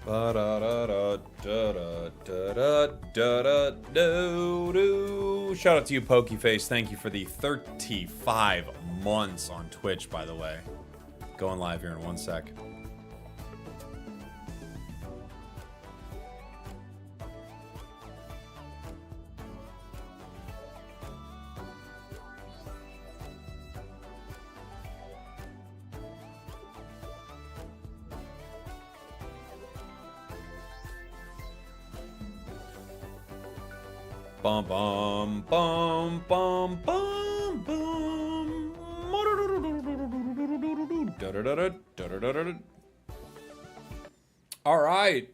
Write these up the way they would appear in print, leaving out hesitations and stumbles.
Shout out to you, Pokeface. Thank you for the 35 months on Twitch, by the way. Going live here in 1 sec. Bum bum bum bum bum bum. All right,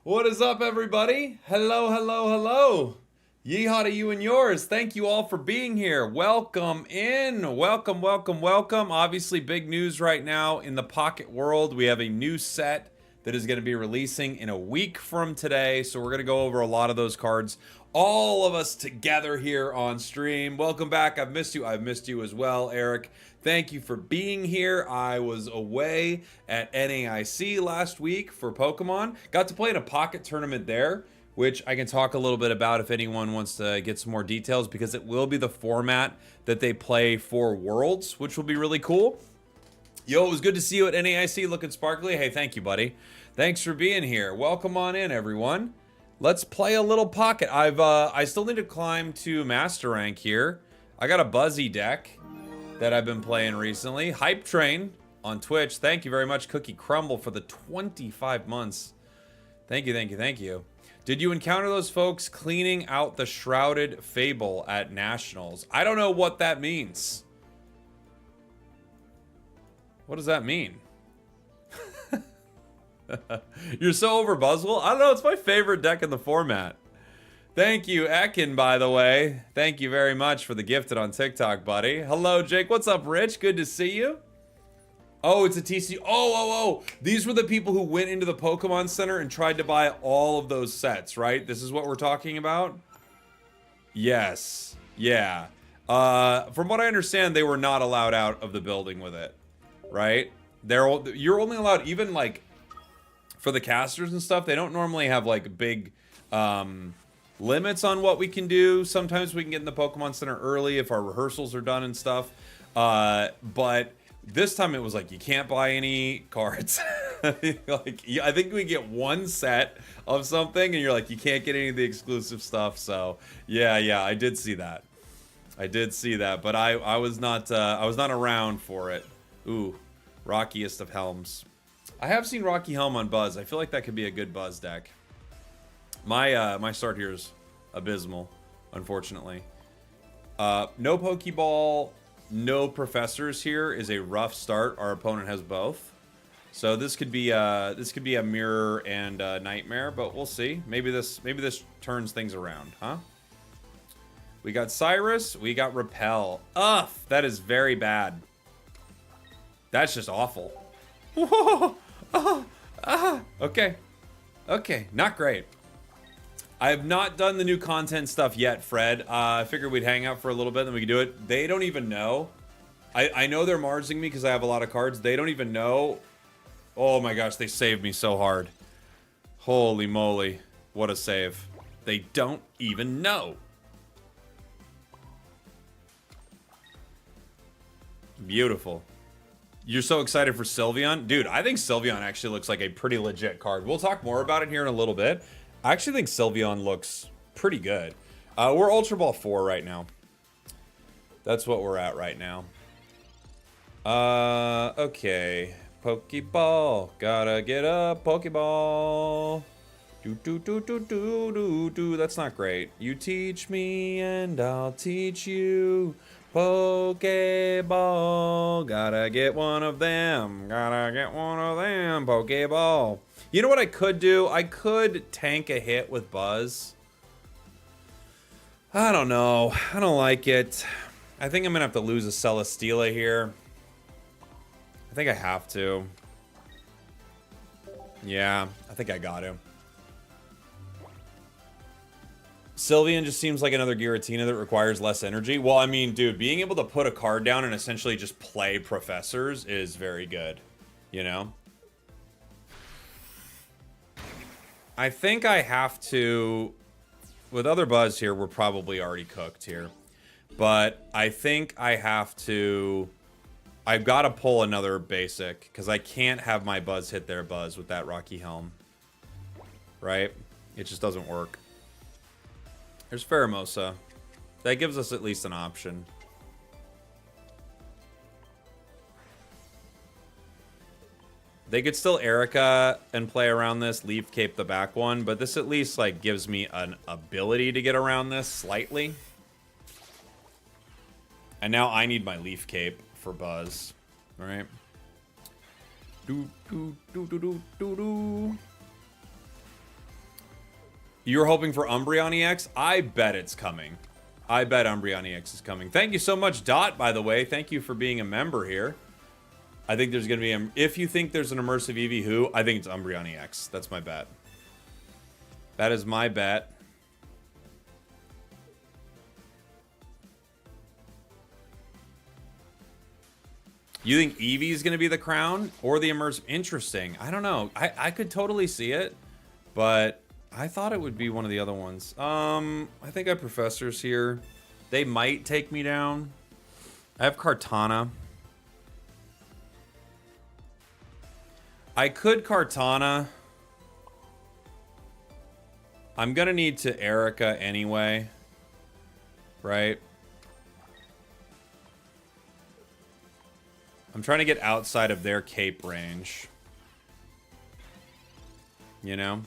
what is up, everybody? Hello, hello, hello. Yeehaw to you and yours. Thank you all for being here. Welcome in. Welcome, welcome, welcome. Obviously, big news right now in the Pocket world. We have a new set that is going to be releasing in a week from today. So we're going to go over a lot of those cards. All of us together here on stream. Welcome back. I've missed you. I've missed you as well, Eric. Thank you for being here. I was away at NAIC last week for Pokemon. Got to play in a Pocket tournament there, which I can talk a little bit about if anyone wants to get some more details, because it will be the format that they play for Worlds, which will be really cool. Yo, it was good to see you at NAIC, looking sparkly. Hey, thank you, buddy. Thanks for being here. Welcome on in, everyone. Let's play a little Pocket. I still need to climb to Master Rank here. I got a Buzzy deck that I've been playing recently. Hype Train on Twitch. Thank you very much, Cookie Crumble, for the 25 months. Thank you, thank you, thank you. Did you encounter those folks cleaning out the Shrouded Fable at Nationals? I don't know what that means. What does that mean? You're so over Buzzwole? I don't know, it's my favorite deck in the format. Thank you, Ekin, by the way. Thank you very much for the gifted on TikTok, buddy. Hello, Jake. What's up, Rich? Good to see you. Oh, it's a TC. Oh. These were the people who went into the Pokemon Center and tried to buy all of those sets, right? This is what we're talking about? Yes. Yeah. From what I understand, they were not allowed out of the building with it, right? You're only allowed, even like for the casters and stuff, they don't normally have like big limits on what we can do. Sometimes we can get in the Pokemon Center early if our rehearsals are done and stuff. But this time it was like, you can't buy any cards. Like, I think we get one set of something and you're like, you can't get any of the exclusive stuff. So yeah, I did see that. But I was not around for it. Ooh, Rockiest of Helms. I have seen Rocky Helm on Buzz. I feel like that could be a good Buzz deck. My start here is Abysmal, unfortunately. No Pokeball, no Professors here is a rough start. Our opponent has both, so this could be a Mirror and a Nightmare, but we'll see. Maybe this turns things around, huh? We got Cyrus. We got Repel. Ugh, that is very bad. That's just awful. Okay, not great. I have not done the new content stuff yet, Fred. I figured we'd hang out for a little bit and then we could do it. They don't even know. I know they're marging me because I have a lot of cards. They don't even know. Oh my gosh, they saved me so hard. Holy moly. What a save. They don't even know. Beautiful. You're so excited for Sylveon? Dude, I think Sylveon actually looks like a pretty legit card. We'll talk more about it here in a little bit. I actually think Sylveon looks pretty good. We're Ultra Ball 4 right now. That's what we're at right now. Okay. Pokeball. Gotta get a Pokeball. Do. That's not great. You teach me and I'll teach you. Pokeball, gotta get one of them. Pokeball. You know what I could do? I could tank a hit with Buzz. I don't know. I don't like it. I think I'm gonna have to lose a Celesteela here. I think I have to. Yeah, I think I got to. Sylveon just seems like another Giratina that requires less energy. Well, I mean, dude, being able to put a card down and essentially just play Professors is very good, you know? I think I have to... With other Buzz here, we're probably already cooked here. But I think I have to... I've got to pull another basic, because I can't have my Buzz hit their Buzz with that Rocky Helm. Right? It just doesn't work. There's Pheromosa. That gives us at least an option. They could still Erica and play around this, Leaf Cape the back one, but this at least like gives me an ability to get around this slightly. And now I need my Leaf Cape for Buzz. All right. You were hoping for Umbreon EX? I bet it's coming. I bet Umbreon EX is coming. Thank you so much, Dot, by the way. Thank you for being a member here. I think there's going to be... if you think there's an immersive Eevee who, I think it's Umbreon EX. That's my bet. That is my bet. You think Eevee is going to be the crown or the immersive? Interesting. I don't know. I could totally see it, but I thought it would be one of the other ones. I think I have Professors here. They might take me down. I have Kartana. I could Kartana. I'm going to need to Erica anyway. Right? I'm trying to get outside of their cape range. You know?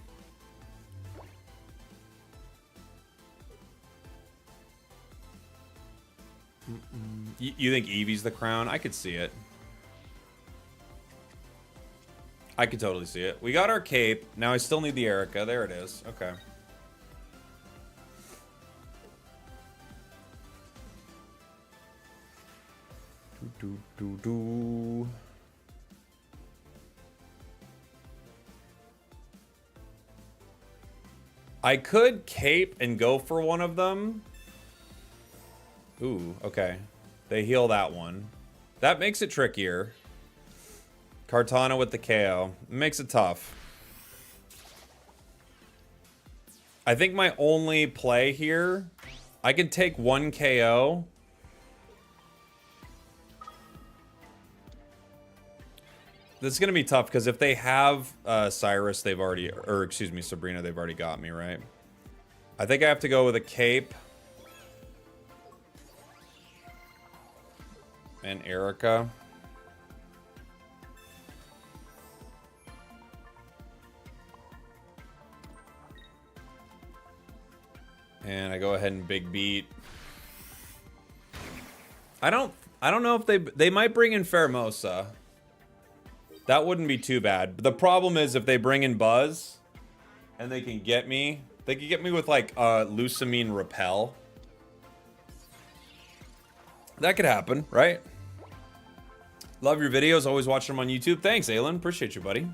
You think Eevee's the crown? I could see it. I could totally see it. We got our cape. Now I still need the Erica. There it is. Okay. I could cape and go for one of them. Ooh, okay. They heal that one. That makes it trickier. Kartana with the KO. Makes it tough. I think my only play here... I can take one KO. This is going to be tough, because if they have Cyrus, they've already... Or, excuse me, Sabrina, they've already got me, right? I think I have to go with a cape. And Erica. And I go ahead and big beat. I don't know if they might bring in Pheromosa. That wouldn't be too bad. But the problem is if they bring in Buzz and they can get me with like Lucamine Repel. That could happen, right? Love your videos. Always watch them on YouTube. Thanks, Aylin. Appreciate you, buddy.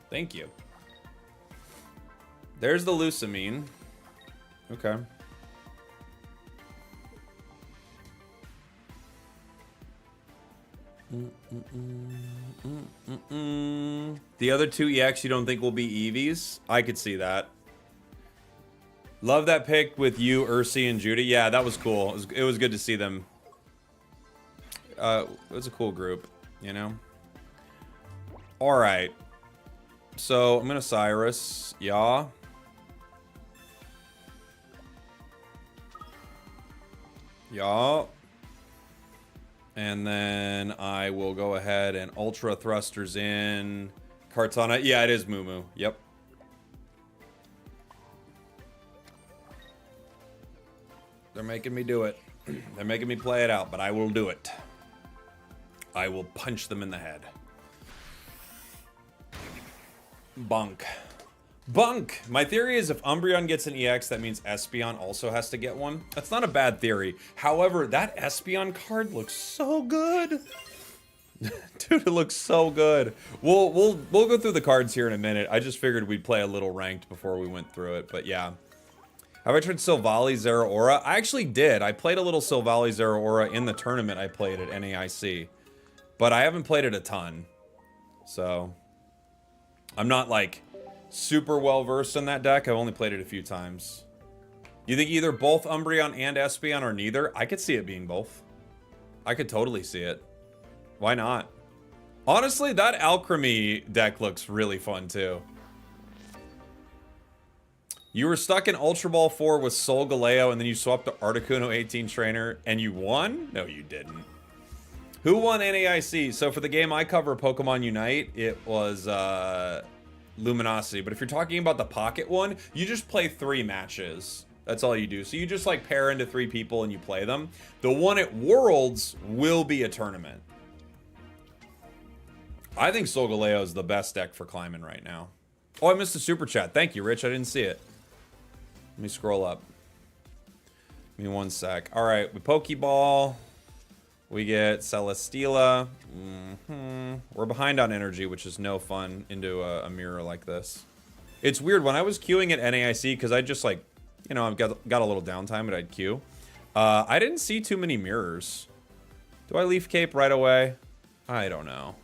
Thank you. There's the Lucamine. Okay. The other two EX you don't think will be Eevees? I could see that. Love that pick with you, Ursi, and Judy. Yeah, that was cool. It was good to see them. It was a cool group, you know? Alright. So, I'm gonna Cyrus. Yeah. Yeah. And then I will go ahead and Ultra Thrusters in. Kartana. Yeah, it is Moo. Yep. They're making me do it. They're making me play it out, but I will do it. I will punch them in the head. Bunk. Bunk! My theory is if Umbreon gets an EX, that means Espeon also has to get one. That's not a bad theory. However, that Espeon card looks so good. Dude, it looks so good. We'll go through the cards here in a minute. I just figured we'd play a little ranked before we went through it, but yeah. Have I tried Silvally Zeraora? I actually did. I played a little Silvally Zeraora in the tournament I played at NAIC. But I haven't played it a ton. So, I'm not like super well versed in that deck. I've only played it a few times. You think either both Umbreon and Espeon or neither? I could see it being both. I could totally see it. Why not? Honestly, that Alcremie deck looks really fun too. You were stuck in Ultra Ball 4 with Solgaleo, and then you swapped to Articuno 18 Trainer, and you won? No, you didn't. Who won NAIC? So for the game I cover, Pokemon Unite, it was Luminosity. But if you're talking about the Pocket one, you just play 3 matches. That's all you do. So you just like pair into 3 people and you play them. The one at Worlds will be a tournament. I think Solgaleo is the best deck for climbing right now. Oh, I missed a super chat. Thank you, Rich. I didn't see it. Let me scroll up. Give me 1 sec. All right, we Pokeball. We get Celesteela. We're behind on energy, which is no fun into a mirror like this. It's weird. When I was queuing at NAIC, because I just like, you know, I've got a little downtime, but I'd queue. I didn't see too many mirrors. Do I Leaf Cape right away? I don't know.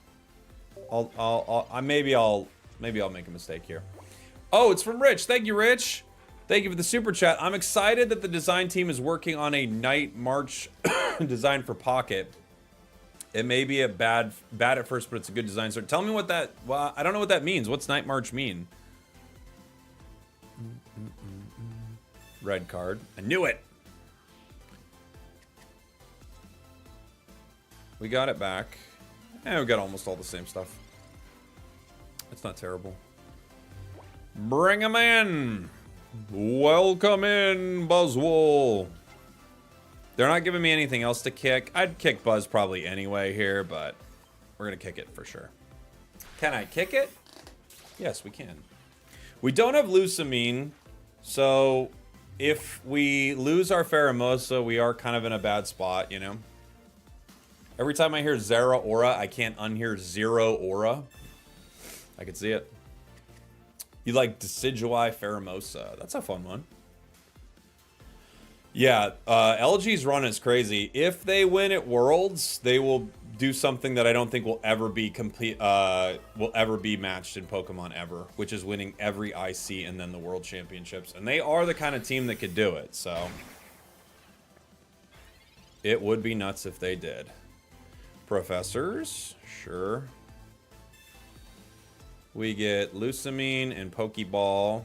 Maybe I'll make a mistake here. Oh, it's from Rich. Thank you, Rich. Thank you for the super chat. I'm excited that the design team is working on a Night March design for Pocket. It may be bad at first, but it's a good design. So tell me what that. Well, I don't know what that means. What's Night March mean? Red card. I knew it. We got it back. And we got almost all the same stuff. It's not terrible. Bring him in. Welcome in, Buzzwole. They're not giving me anything else to kick. I'd kick Buzz probably anyway here, but we're going to kick it for sure. Can I kick it? Yes, we can. We don't have Lusamine, so if we lose our Pheromosa, we are kind of in a bad spot, you know? Every time I hear Zera Aura, I can't unhear Zero Aura. I can see it. You like Decidueye Pheromosa. That's a fun one. Yeah, LG's run is crazy. If they win at Worlds, they will do something that I don't think will ever be matched in Pokemon ever, which is winning every IC and then the World Championships. And they are the kind of team that could do it, so it would be nuts if they did. Professors, sure. We get Lusamine and Pokeball.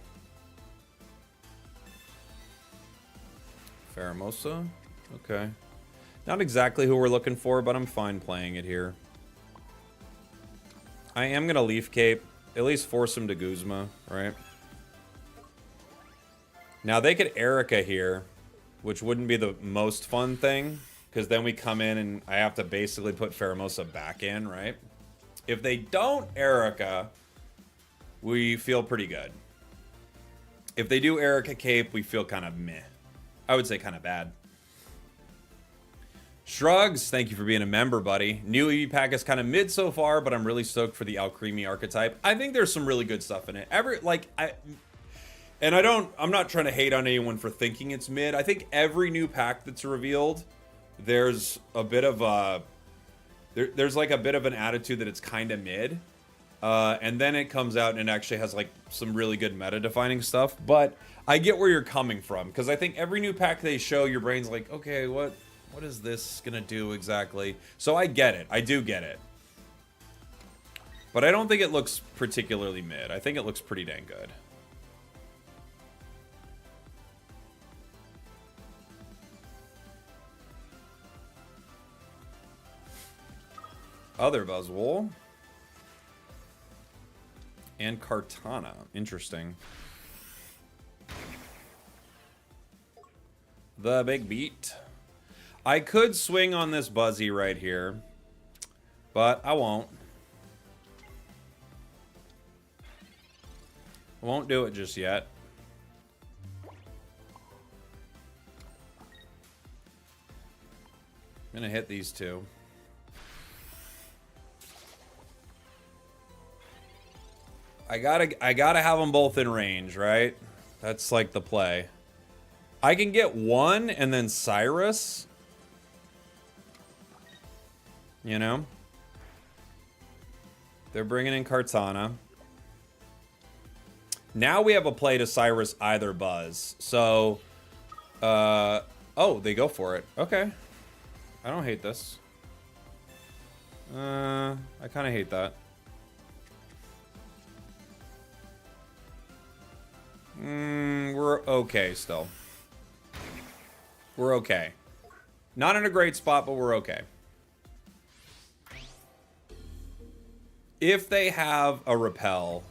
Pheromosa. Okay. Not exactly who we're looking for, but I'm fine playing it here. I am going to Leaf Cape. At least force him to Guzma, right? Now, they could Erica here, which wouldn't be the most fun thing, because then we come in and I have to basically put Pheromosa back in, right? If they don't Erica, we feel pretty good. If they do Erica Cape, we feel kind of meh. I would say kind of bad. Shrugs, thank you for being a member, buddy. New Eevee pack is kind of mid so far, but I'm really stoked for the Alcremie archetype. I think there's some really good stuff in it. I'm not trying to hate on anyone for thinking it's mid. I think every new pack that's revealed, there's a bit of a there's like a bit of an attitude that it's kind of mid. And then it comes out and it actually has like some really good meta defining stuff. But I get where you're coming from, because I think every new pack they show, your brain's like, okay, what is this gonna do exactly? So I get it. I do get it. But I don't think it looks particularly mid. I think it looks pretty dang good. Other Buzzwole. And Kartana. Interesting. The big beat. I could swing on this Buzzy right here, but I won't. I won't do it just yet. I'm gonna hit these two. I gotta have them both in range, right? That's like the play. I can get one and then Cyrus. You know? They're bringing in Kartana. Now we have a play to Cyrus either Buzz. So, oh, they go for it. Okay. I don't hate this. I kind of hate that. We're okay still. We're okay. Not in a great spot, but we're okay. If they have a repel,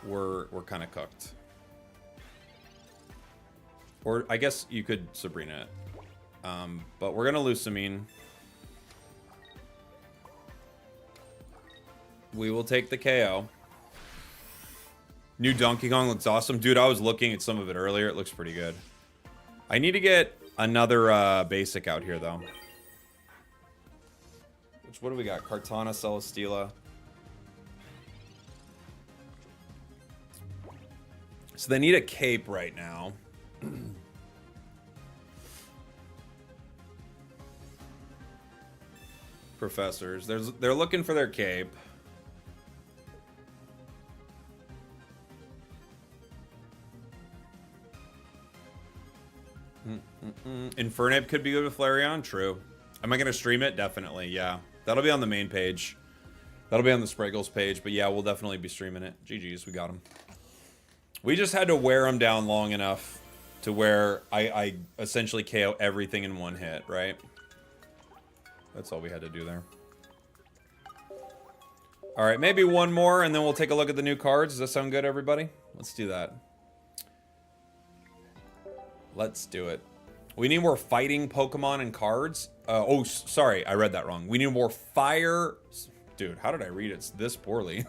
we're kind of cooked. Or I guess you could Sabrina it. But we're gonna lose Samine. We will take the KO. New Donkey Kong looks awesome. Dude, I was looking at some of it earlier. It looks pretty good. I need to get another basic out here, though. What do we got? Kartana, Celesteela. So they need a cape right now. Professors. They're looking for their cape. Infernape could be good with Flareon. True. Am I going to stream it? Definitely, yeah. That'll be on the main page. That'll be on the Spragels page. But yeah, we'll definitely be streaming it. GG's, we got him. We just had to wear him down long enough to where I essentially KO everything in one hit, right? That's all we had to do there. All right, maybe one more, and then we'll take a look at the new cards. Does that sound good, everybody? Let's do that. Let's do it. We need more fighting Pokemon and cards. Oh, sorry, I read that wrong. We need more fire... Dude, how did I read it this poorly?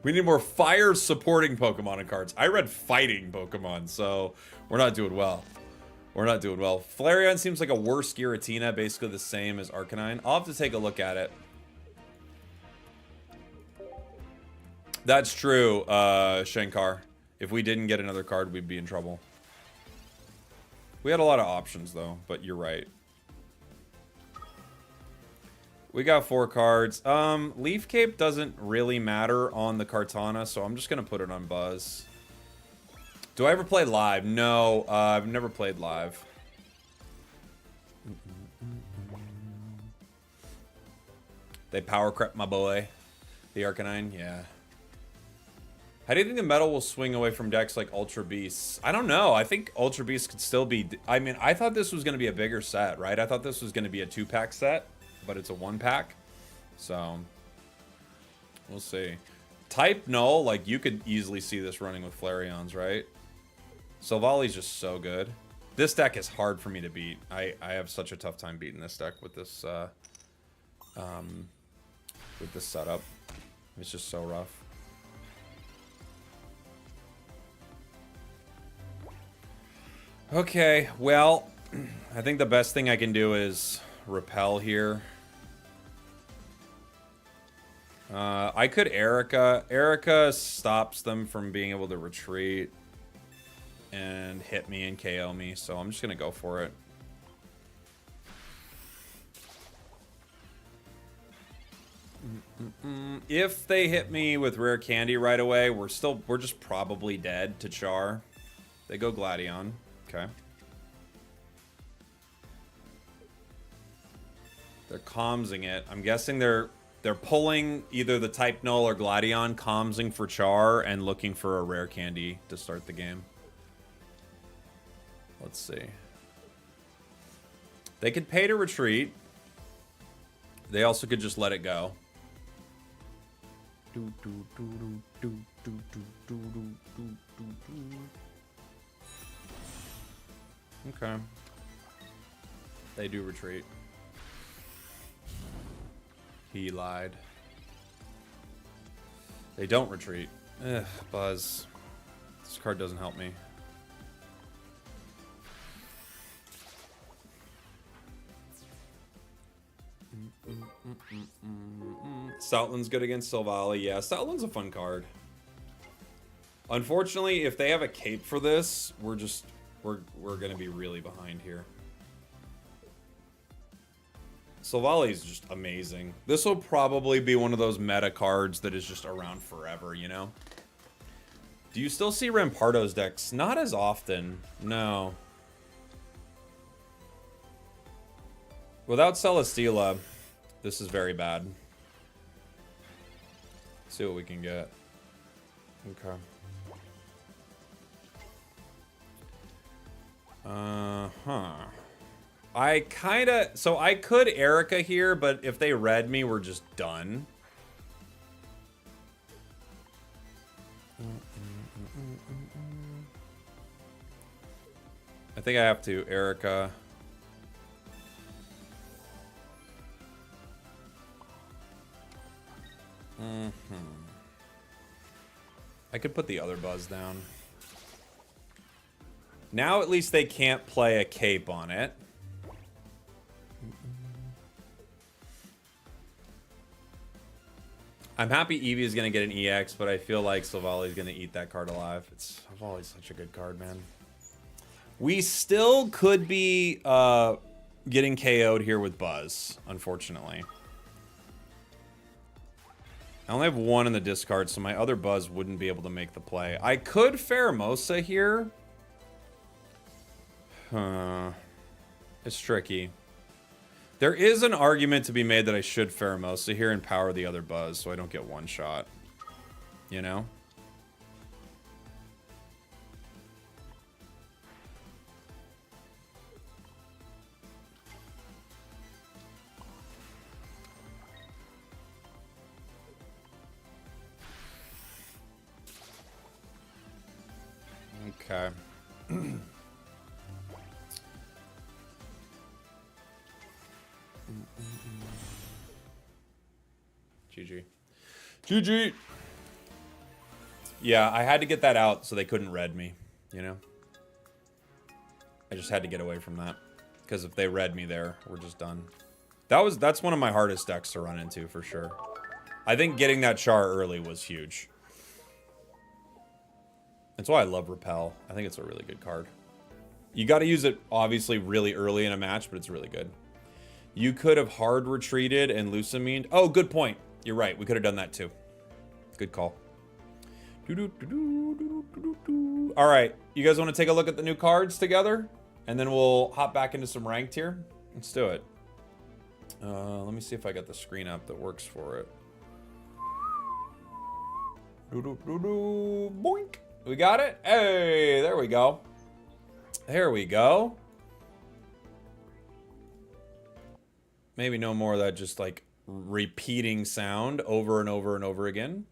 We need more fire supporting Pokemon and cards. I read fighting Pokemon, so we're not doing well. We're not doing well. Flareon seems like a worse Giratina, basically the same as Arcanine. I'll have to take a look at it. That's true, Shankar. If we didn't get another card, we'd be in trouble. We had a lot of options, though, but you're right. We got 4 cards. Leaf Cape doesn't really matter on the Kartana, so I'm just going to put it on Buzz. Do I ever play live? No, I've never played live. They power crept my boy. The Arcanine, yeah. How do you think the metal will swing away from decks like Ultra Beasts? I don't know. I think Ultra Beasts could still be... I mean, I thought this was going to be a bigger set, right? I thought this was going to be a 2-pack set, but it's a 1-pack. So, we'll see. Type Null, like, you could easily see this running with Flareons, right? Sylveon's just so good. This deck is hard for me to beat. I have such a tough time beating this deck with this setup. It's just so rough. Okay, well, I think the best thing I can do is repel here. I could Erica. Erica stops them from being able to retreat and hit me and KO me, so I'm just going to go for it. If they hit me with Rare Candy right away, we're just probably dead to Char. They go Glaceon. Okay. They're Comsing it. I'm guessing they're pulling either the Type Null or Glaceon, Comsing for Char, and looking for a Rare Candy to start the game. Let's see. They could pay to retreat. They also could just let it go. Okay. They do retreat. He lied. They don't retreat. Ugh, Buzz. This card doesn't help me. Stoutland's good against Sylveon. Yeah, Stoutland's a fun card. Unfortunately, if they have a cape for this, we're gonna be really behind here. Sylveon is just amazing. This will probably be one of those meta cards that is just around forever, you know? Do you still see Rampardo's decks? Not as often. No. Without Celesteela, this is very bad. Let's see what we can get. Okay. I kinda... So I could Erica here, but if they read me, we're just done. I think I have to Erica. I could put the other Buzz down. Now at least they can't play a cape on it. I'm happy Eevee is going to get an EX, but I feel like Silvally is going to eat that card alive. Silvally's such a good card, man. We still could be getting KO'd here with Buzz, unfortunately. I only have one in the discard, so my other Buzz wouldn't be able to make the play. I could Pheromosa here. It's tricky. There is an argument to be made that I should Pheromosa here and power the other Buzz so I don't get one shot. You know? Okay. GG. GG! Yeah, I had to get that out so they couldn't red me, you know? I just had to get away from that. Because if they red me there, we're just done. That's one of my hardest decks to run into, for sure. I think getting that Char early was huge. That's why I love Repel. I think it's a really good card. You got to use it, obviously, really early in a match, but it's really good. You could have hard retreated and Lucamined. Oh, good point. You're right. We could have done that, too. Good call. All right. You guys want to take a look at the new cards together? And then we'll hop back into some ranked here. Let's do it. Let me see if I got the screen up that works for it. Boink. We got it? Hey, there we go. There we go. Maybe no more of that just like repeating sound over and over and over again.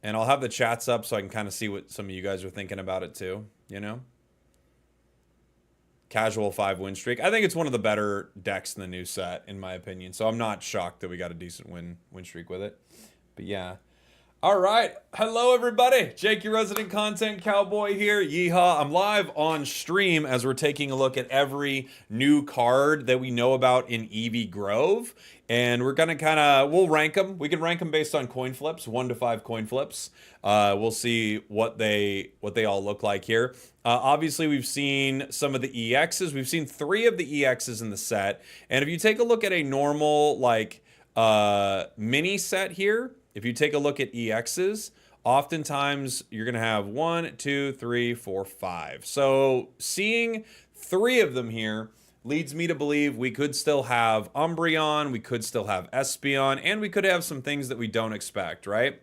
And I'll have the chats up so I can kind of see what some of you guys are thinking about it too, you know? Casual 5 win streak. I think it's one of the better decks in the new set, in my opinion. So I'm not shocked that we got a decent win streak with it. But yeah. All right. Hello, everybody. Jake, your resident content cowboy here. Yeehaw. I'm live on stream as we're taking a look at every new card that we know about in Eevee Grove. And we're going to we'll rank them. We can rank them based on coin flips, 1 to 5 coin flips. We'll see what they all look like here. Obviously, we've seen some of the EXs. We've seen 3 of the EXs in the set. And if you take a look at a normal, like, mini set here, if you take a look at EXs, oftentimes you're going to have 1, 2, 3, 4, 5. So seeing 3 of them here leads me to believe we could still have Umbreon, we could still have Espeon, and we could have some things that we don't expect, right?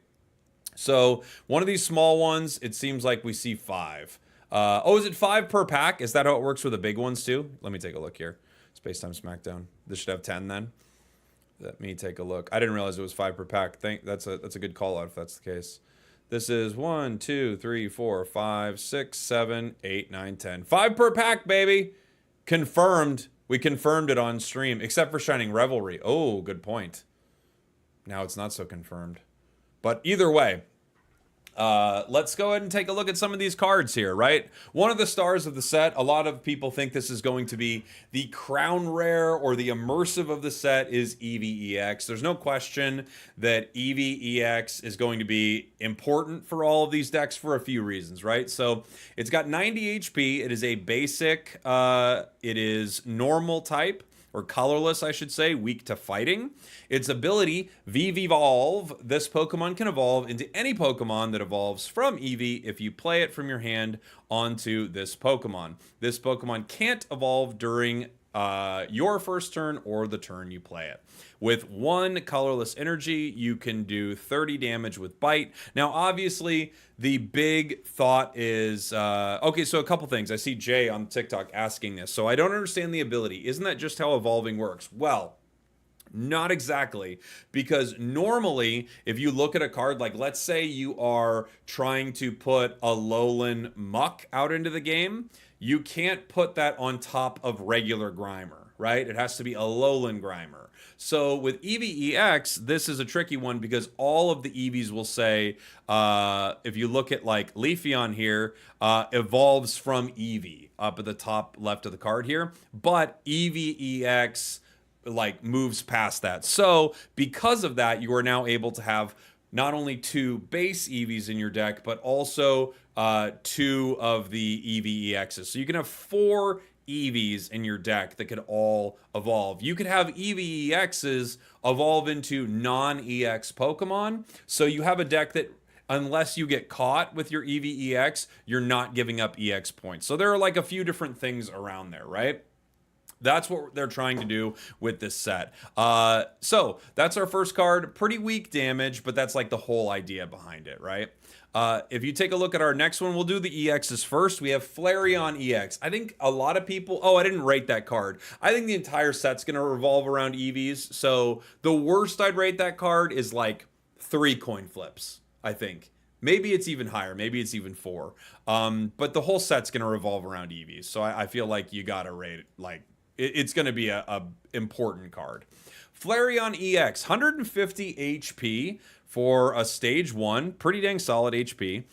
So one of these small ones, it seems like we see 5. Oh, is it 5 per pack? Is that how it works with the big ones too? Let me take a look here. Space Time Smackdown. This should have 10 then. Let me take a look. I didn't realize it was 5 per pack. That's a good call out if that's the case. This is 1, 2, 3, 4, 5, 6, 7, 8, 9, 10. 5 per pack, baby. Confirmed. We confirmed it on stream, except for Shining Revelry. Oh, good point. Now it's not so confirmed. But either way, let's go ahead and take a look at some of these cards here, right? One of the stars of the set, a lot of people think this is going to be the crown rare or the immersive of the set is Eevee EX. There's no question that Eevee EX is going to be important for all of these decks for a few reasons, right? So it's got 90 HP. It is a basic, it is normal type. or colorless, I should say, weak to fighting. Its ability, Evolve. This Pokemon can evolve into any Pokemon that evolves from Eevee if you play it from your hand onto this Pokemon. This Pokemon can't evolve during your first turn or the turn you play it. With one colorless energy, you can do 30 damage with Bite. Now, obviously, the big thought is, okay, so a couple things. I see Jay on TikTok asking this. So I don't understand the ability. Isn't that just how evolving works? Well, not exactly, because normally if you look at a card, like let's say you are trying to put a Alolan Muck out into the game, you can't put that on top of regular Grimer, right? It has to be a Alolan Grimer. So with Eevee EX, this is a tricky one because all of the Eevees will say, if you look at like Leafeon here, evolves from Eevee up at the top left of the card here, but Eevee EX like moves past that. So because of that, you are now able to have not only 2 base Eevees in your deck, but also 2 of the Eevee EXs. So you can have 4 Eevees in your deck that could all evolve. You could have Eevee EXs evolve into non-EX Pokemon. So you have a deck that, unless you get caught with your Eevee EX, you're not giving up EX points. So there are like a few different things around there, right? That's what they're trying to do with this set. So that's our first card. Pretty weak damage, but that's like the whole idea behind it, right? If you take a look at our next one, we'll do the EXs first. We have Flareon EX. I think a lot of people... Oh, I didn't rate that card. I think the entire set's going to revolve around Eevees. So the worst I'd rate that card is like 3 coin flips, I think. Maybe it's even higher. Maybe it's even 4. But the whole set's going to revolve around Eevees. So I feel like you got to rate it like... It's going to be a important card. Flareon EX, 150 HP for a stage 1. Pretty dang solid HP.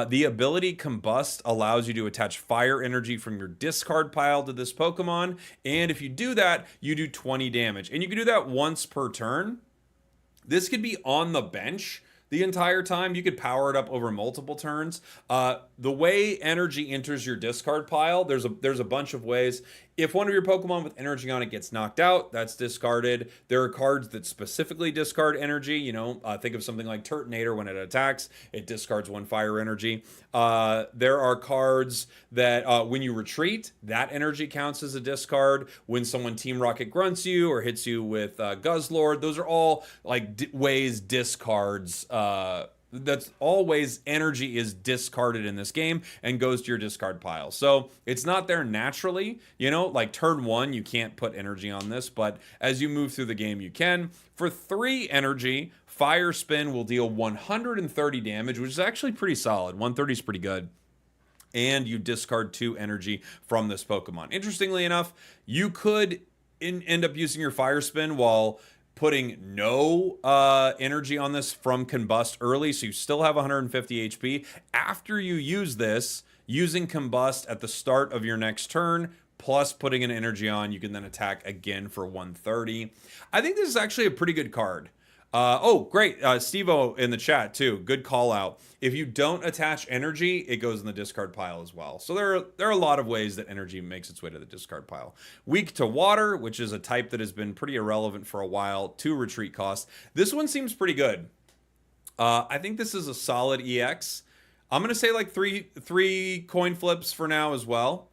The ability Combust allows you to attach fire energy from your discard pile to this Pokemon. And if you do that, you do 20 damage. And you can do that once per turn. This could be on the bench the entire time. You could power it up over multiple turns. The way energy enters your discard pile, there's a bunch of ways. If one of your Pokemon with energy on it gets knocked out, that's discarded. There are cards that specifically discard energy. You know, think of something like Turtonator. When it attacks, it discards 1 fire energy. There are cards that when you retreat, that energy counts as a discard. When someone Team Rocket grunts you or hits you with Guzzlord, those are all like ways discards that's always energy is discarded in this game and goes to your discard pile. So it's not there naturally, you know, like turn 1, you can't put energy on this, but as you move through the game, you can. For 3 energy, Fire Spin will deal 130 damage, which is actually pretty solid. 130 is pretty good. And you discard 2 energy from this Pokemon. Interestingly enough, you could end up using your Fire Spin while putting no energy on this from Combust early, so you still have 150 HP. After you use this, using Combust at the start of your next turn, plus putting an energy on, you can then attack again for 130. I think this is actually a pretty good card. Oh, great. Steve-O in the chat, too. Good call out. If you don't attach energy, it goes in the discard pile as well. So there are a lot of ways that energy makes its way to the discard pile. Weak to water, which is a type that has been pretty irrelevant for a while. 2 retreat costs. This one seems pretty good. I think this is a solid EX. I'm going to say like three coin flips for now as well.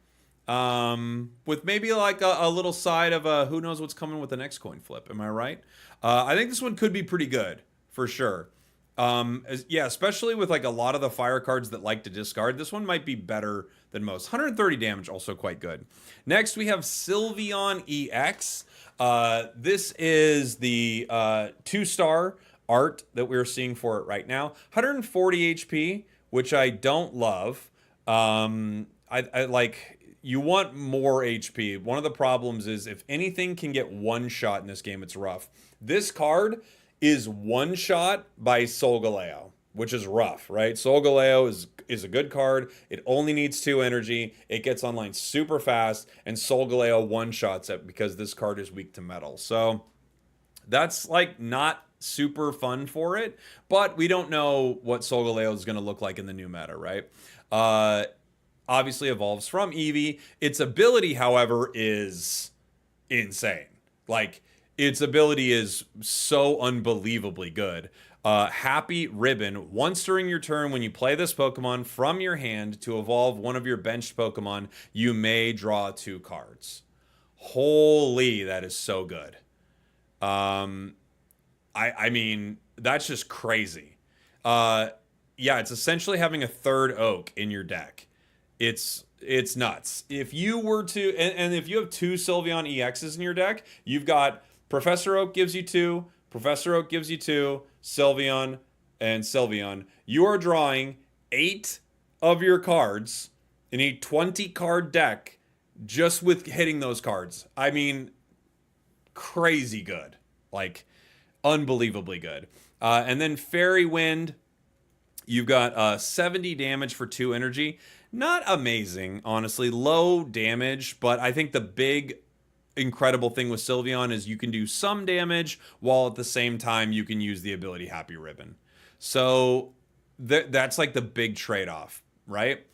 With maybe like a little side of who knows what's coming with the next coin flip. Am I right? I think this one could be pretty good for sure. Yeah, especially with like a lot of the fire cards that like to discard. This one might be better than most. 130 damage, also quite good. Next, we have Sylveon EX. This is the 2-star art that we're seeing for it right now. 140 HP, which I don't love. I like... You want more HP. One of the problems is if anything can get one shot in this game, it's rough. This card is one shot by Solgaleo, which is rough, right? Solgaleo is a good card. It only needs 2 energy. It gets online super fast, and Solgaleo one-shots it because this card is weak to metal. So that's like not super fun for it, but we don't know what Solgaleo is going to look like in the new meta, right? Obviously evolves from Eevee. Its ability, however, is insane. Like, its ability is so unbelievably good. Happy Ribbon. Once during your turn, when you play this Pokemon from your hand to evolve one of your benched Pokemon, you may draw 2 cards. Holy, that is so good. I mean, that's just crazy. Yeah, it's essentially having a third oak in your deck. It's nuts. If you were to, and if you have 2 Sylveon EXs in your deck, you've got Professor Oak gives you 2, Professor Oak gives you 2, Sylveon and Sylveon. You are drawing 8 of your cards in a 20 card deck just with hitting those cards. I mean, crazy good. Like, unbelievably good. And then Fairy Wind, you've got 70 damage for 2 energy. Not amazing, honestly. Low damage, but I think the big incredible thing with Sylveon is you can do some damage while at the same time you can use the ability Happy Ribbon. So that's like the big trade-off, right?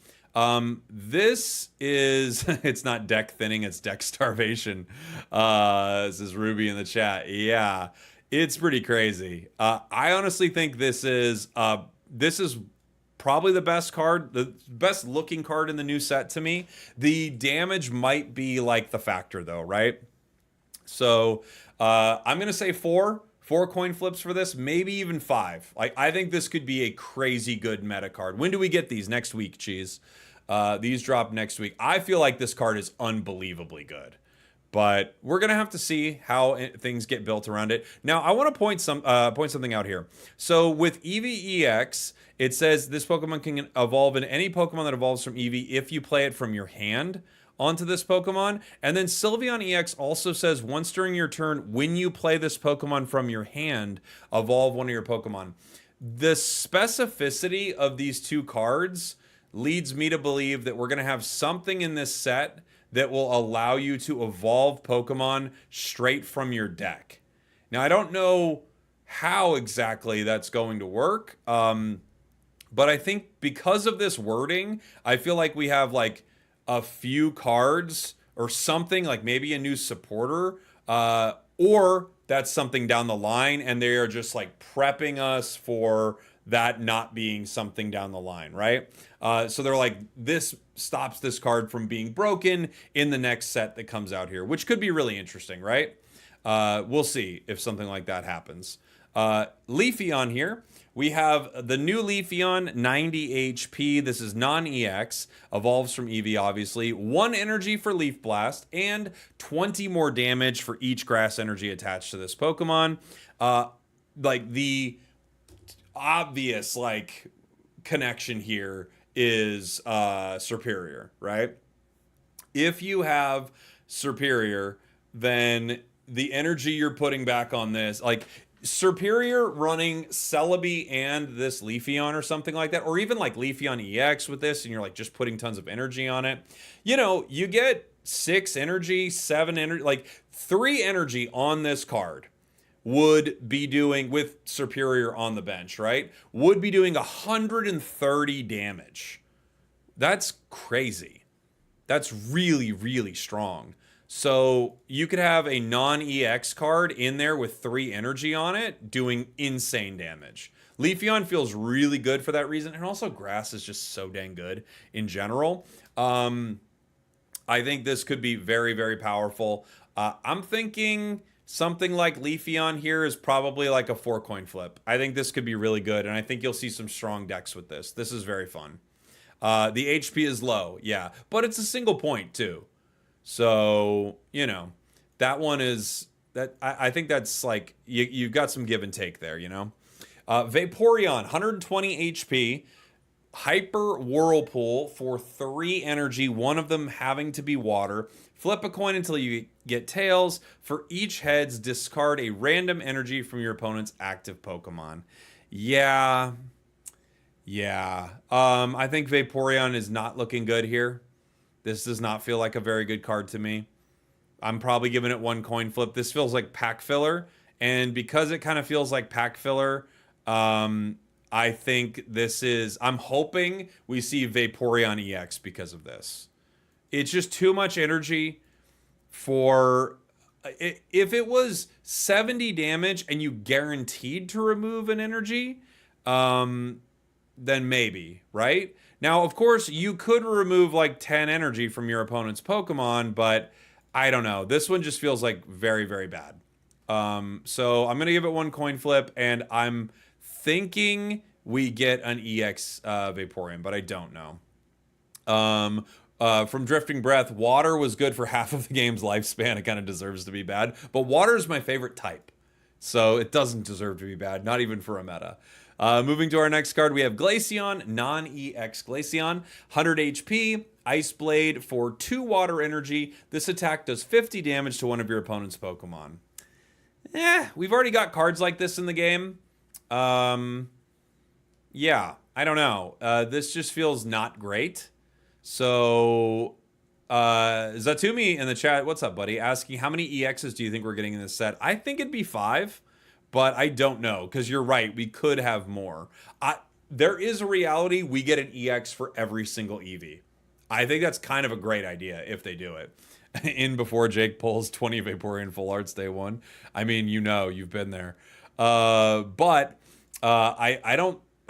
This is, it's not deck thinning, it's deck starvation. This is Ruby in the chat. Yeah, it's pretty crazy. I honestly think this is probably the best card, the best looking card in the new set to me. The damage might be like the factor though, right? So I'm gonna say 4 coin flips for this, maybe even 5. Like, I think this could be a crazy good meta card. When do we get these? Next week, Cheese. These drop next week. I feel like this card is unbelievably good, but we're gonna have to see how things get built around it. Now, I want to point something out here. So with Eevee EX, it says this Pokemon can evolve in any Pokemon that evolves from Eevee if you play it from your hand onto this Pokemon. And then Sylveon EX also says once during your turn, when you play this Pokemon from your hand, evolve one of your Pokemon. The specificity of these 2 cards leads me to believe that we're going to have something in this set that will allow you to evolve Pokemon straight from your deck. Now, I don't know how exactly that's going to work, but I think because of this wording, I feel like we have like a few cards or something, like maybe a new supporter, or that's something down the line, and they are just like prepping us for that not being something down the line, right? So they're like, this stops this card from being broken in the next set that comes out here, which could be really interesting, right? We'll see if something like that happens. Leafeon here. We have the new Leafeon, 90 HP. This is non-EX, evolves from Eevee, obviously. 1 energy for Leaf Blast, and 20 more damage for each grass energy attached to this Pokemon. Like, the obvious, like, connection here is Superior, right? If you have Superior, then the energy you're putting back on this, like, Superior running Celebi and this Leafeon or something like that, or even like Leafeon EX with this, and you're like just putting tons of energy on it, you know, you get 6 energy, 7 energy, like 3 energy on this card would be doing, with Superior on the bench, right? Would be doing 130 damage. That's crazy. That's really, really strong. So you could have a non-EX card in there with 3 energy on it doing insane damage. Leafeon feels really good for that reason. And also grass is just so dang good in general. I think this could be very, very powerful. I'm thinking something like Leafeon here is probably like a 4 coin flip. I think this could be really good. And I think you'll see some strong decks with this. This is very fun. The HP is low. Yeah. But it's a single point too. So, you know, that one is, that I think that's like, you've got some give and take there, you know. Vaporeon, 120 HP, Hyper Whirlpool for 3 energy, one of them having to be water. Flip a coin until you get tails. For each heads, discard a random energy from your opponent's active Pokemon. Yeah. I think Vaporeon is not looking good here. This does not feel like a very good card to me. I'm probably giving it 1 coin flip. This feels like pack filler. And because it kind of feels like pack filler, I think this is... I'm hoping we see Vaporeon EX because of this. It's just too much energy for If it was 70 damage and you guaranteed to remove an energy, then maybe, right? Now, of course, you could remove like 10 energy from your opponent's Pokemon, but I don't know. This one just feels like very, very bad. So I'm going to give it one coin flip, and I'm thinking we get an EX Vaporeon, but I don't know. From Drifting Breath, water was good for half of the game's lifespan. It kind of deserves to be bad. But water is my favorite type. So it doesn't deserve to be bad, not even for a meta. Moving to our next card, we have Glaceon, non-EX Glaceon, 100 HP, Ice Blade for 2 water energy. This attack does 50 damage to one of your opponent's Pokemon. We've already got cards like this in the game. Yeah, I don't know. This just feels not great. So, Zatumi in the chat, what's up, buddy? Asking, how many EXs do you think we're getting in this set? I think it'd be 5, but I don't know, because you're right, we could have more. There is a reality we get an EX for every single Eevee. I think that's kind of a great idea if they do it. In before Jake pulls 20 Vaporeon full arts day 1. I mean, you know, you've been there. I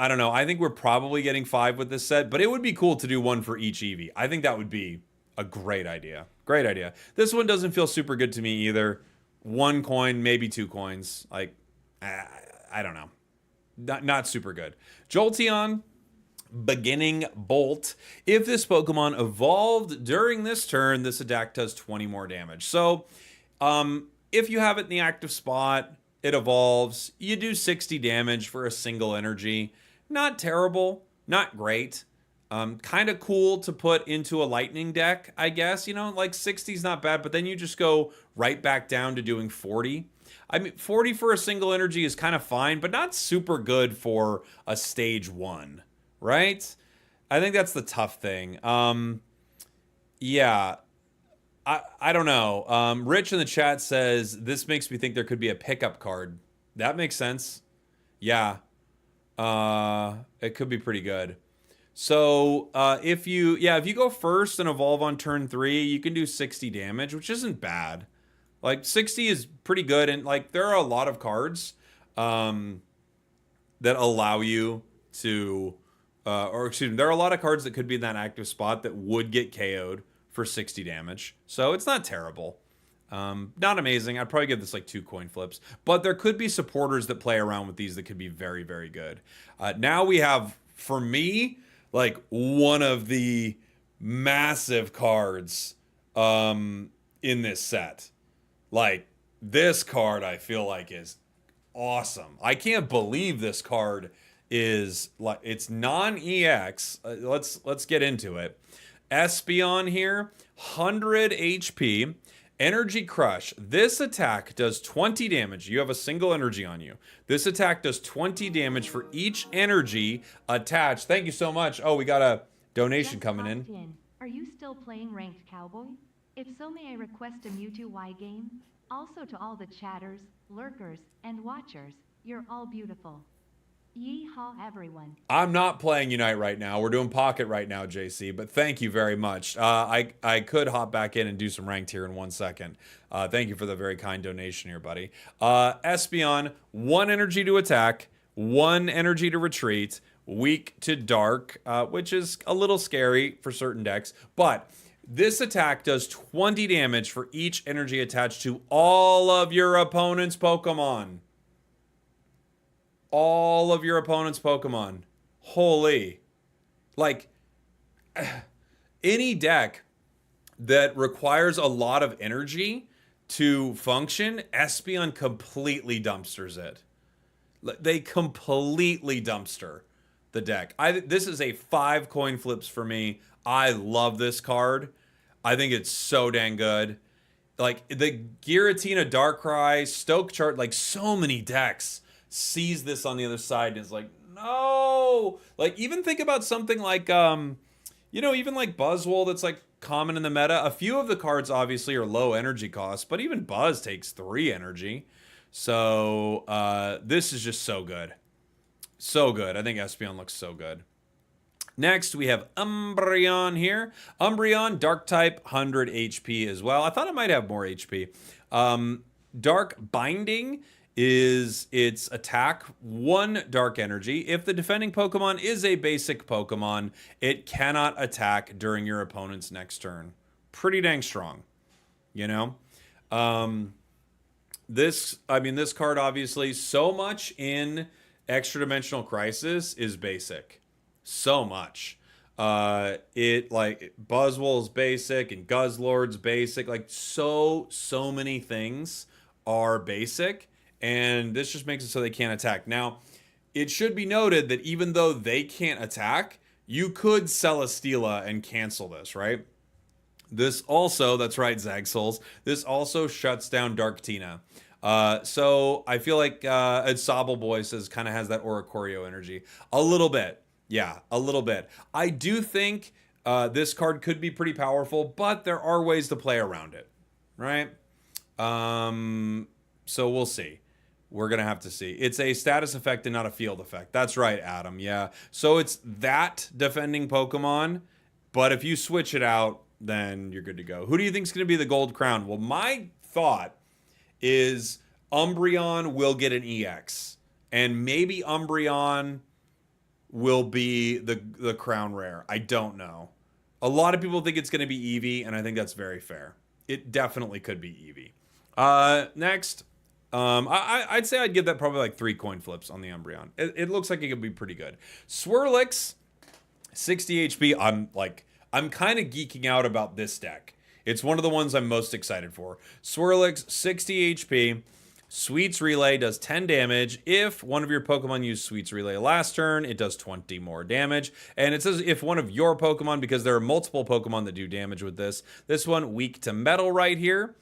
don't know. I think we're probably getting 5 with this set, but it would be cool to do 1 for each Eevee. I think that would be a great idea. Great idea. This one doesn't feel super good to me either. 1 coin, maybe 2 coins. Like, I don't know. Not super good. Jolteon, Beginning Bolt. If this Pokemon evolved during this turn, this attack does 20 more damage. So, if you have it in the active spot, it evolves. You do 60 damage for a single energy. Not terrible, not great. Kind of cool to put into a lightning deck, I guess. You know, like 60 is not bad, but then you just go right back down to doing 40. I mean, 40 for a single energy is kind of fine, but not super good for a stage 1, right? I think that's the tough thing. Yeah, I don't know. Rich in the chat says, this makes me think there could be a pickup card. That makes sense. Yeah. It could be pretty good. So, if you go first and evolve on turn 3, you can do 60 damage, which isn't bad. Like, 60 is pretty good, and, like, there are a lot of cards, that allow you to, there are a lot of cards that could be in that active spot that would get KO'd for 60 damage. So, it's not terrible. Not amazing. I'd probably give this like 2 coin flips, but there could be supporters that play around with these that could be very, very good. Now we have, for me, like one of the massive cards in this set. Like, this card I feel like is awesome. I can't believe this card is like, it's non-EX. Let's get into it. Espeon here, 100 HP. Energy Crush. This attack does 20 damage. You have a single energy on you. This attack does 20 damage for each energy attached. Thank you so much. Oh, we got a donation coming in. Are you still playing Ranked Cowboy? If so, may I request a Mewtwo Y game? Also to all the chatters, lurkers, and watchers, you're all beautiful. Yeehaw, everyone. I'm not playing Unite right now. We're doing Pocket right now, JC, but thank you very much. I could hop back in and do some ranked here in 1 second. Thank you for the very kind donation here, buddy. Espeon, 1 energy to attack, 1 energy to retreat, weak to dark, which is a little scary for certain decks, but this attack does 20 damage for each energy attached to all of your opponent's Pokemon. All of your opponent's Pokemon. Holy. Like, any deck that requires a lot of energy to function, Espeon completely dumpsters it. They completely dumpster the deck. This is a 5 coin flips for me. I love this card. I think it's so dang good. Like, the Giratina Darkrai, Stoke Chart, like, so many decks sees this on the other side and is like, no. Like, even think about something like, even like Buzzwole that's like common in the meta. A few of the cards obviously are low energy costs, but even Buzz takes 3 energy. So this is just so good. So good. I think Espeon looks so good. Next, we have Umbreon here. Umbreon, Dark type, 100 HP as well. I thought it might have more HP. Dark Binding is its attack, 1 Dark Energy. If the defending Pokemon is a basic Pokemon, it cannot attack during your opponent's next turn. Pretty dang strong, you know? This card, obviously, so much in Extra Dimensional Crisis is basic. So much. Buzzwole's basic and Guzzlord's basic. Like, so many things are basic. And this just makes it so they can't attack. Now, it should be noted that even though they can't attack, you could Celesteela and cancel this, right? This also, that's right, Zagsols, this also shuts down Darktina. So I feel like Sobble Boy says kind of has that Oricorio energy. A little bit. Yeah, a little bit. I do think this card could be pretty powerful, but there are ways to play around it, right? So we'll see. We're going to have to see. It's a status effect and not a field effect. That's right, Adam. Yeah. So it's that defending Pokemon, but if you switch it out, then you're good to go. Who do you think is going to be the gold crown? Well, my thought is Umbreon will get an EX, and maybe Umbreon will be the crown rare. I don't know. A lot of people think it's going to be Eevee, and I think that's very fair. It definitely could be Eevee. Next, I'd say I'd give that probably like 3 coin flips on the Umbreon. It looks like it could be pretty good. Swirlix, 60 HP. I'm kind of geeking out about this deck. It's one of the ones I'm most excited for. Swirlix, 60 HP. Sweets Relay does 10 damage. If one of your Pokemon used Sweets Relay last turn, it does 20 more damage. And it says if one of your Pokemon, because there are multiple Pokemon that do damage with this. This one, weak to metal right here.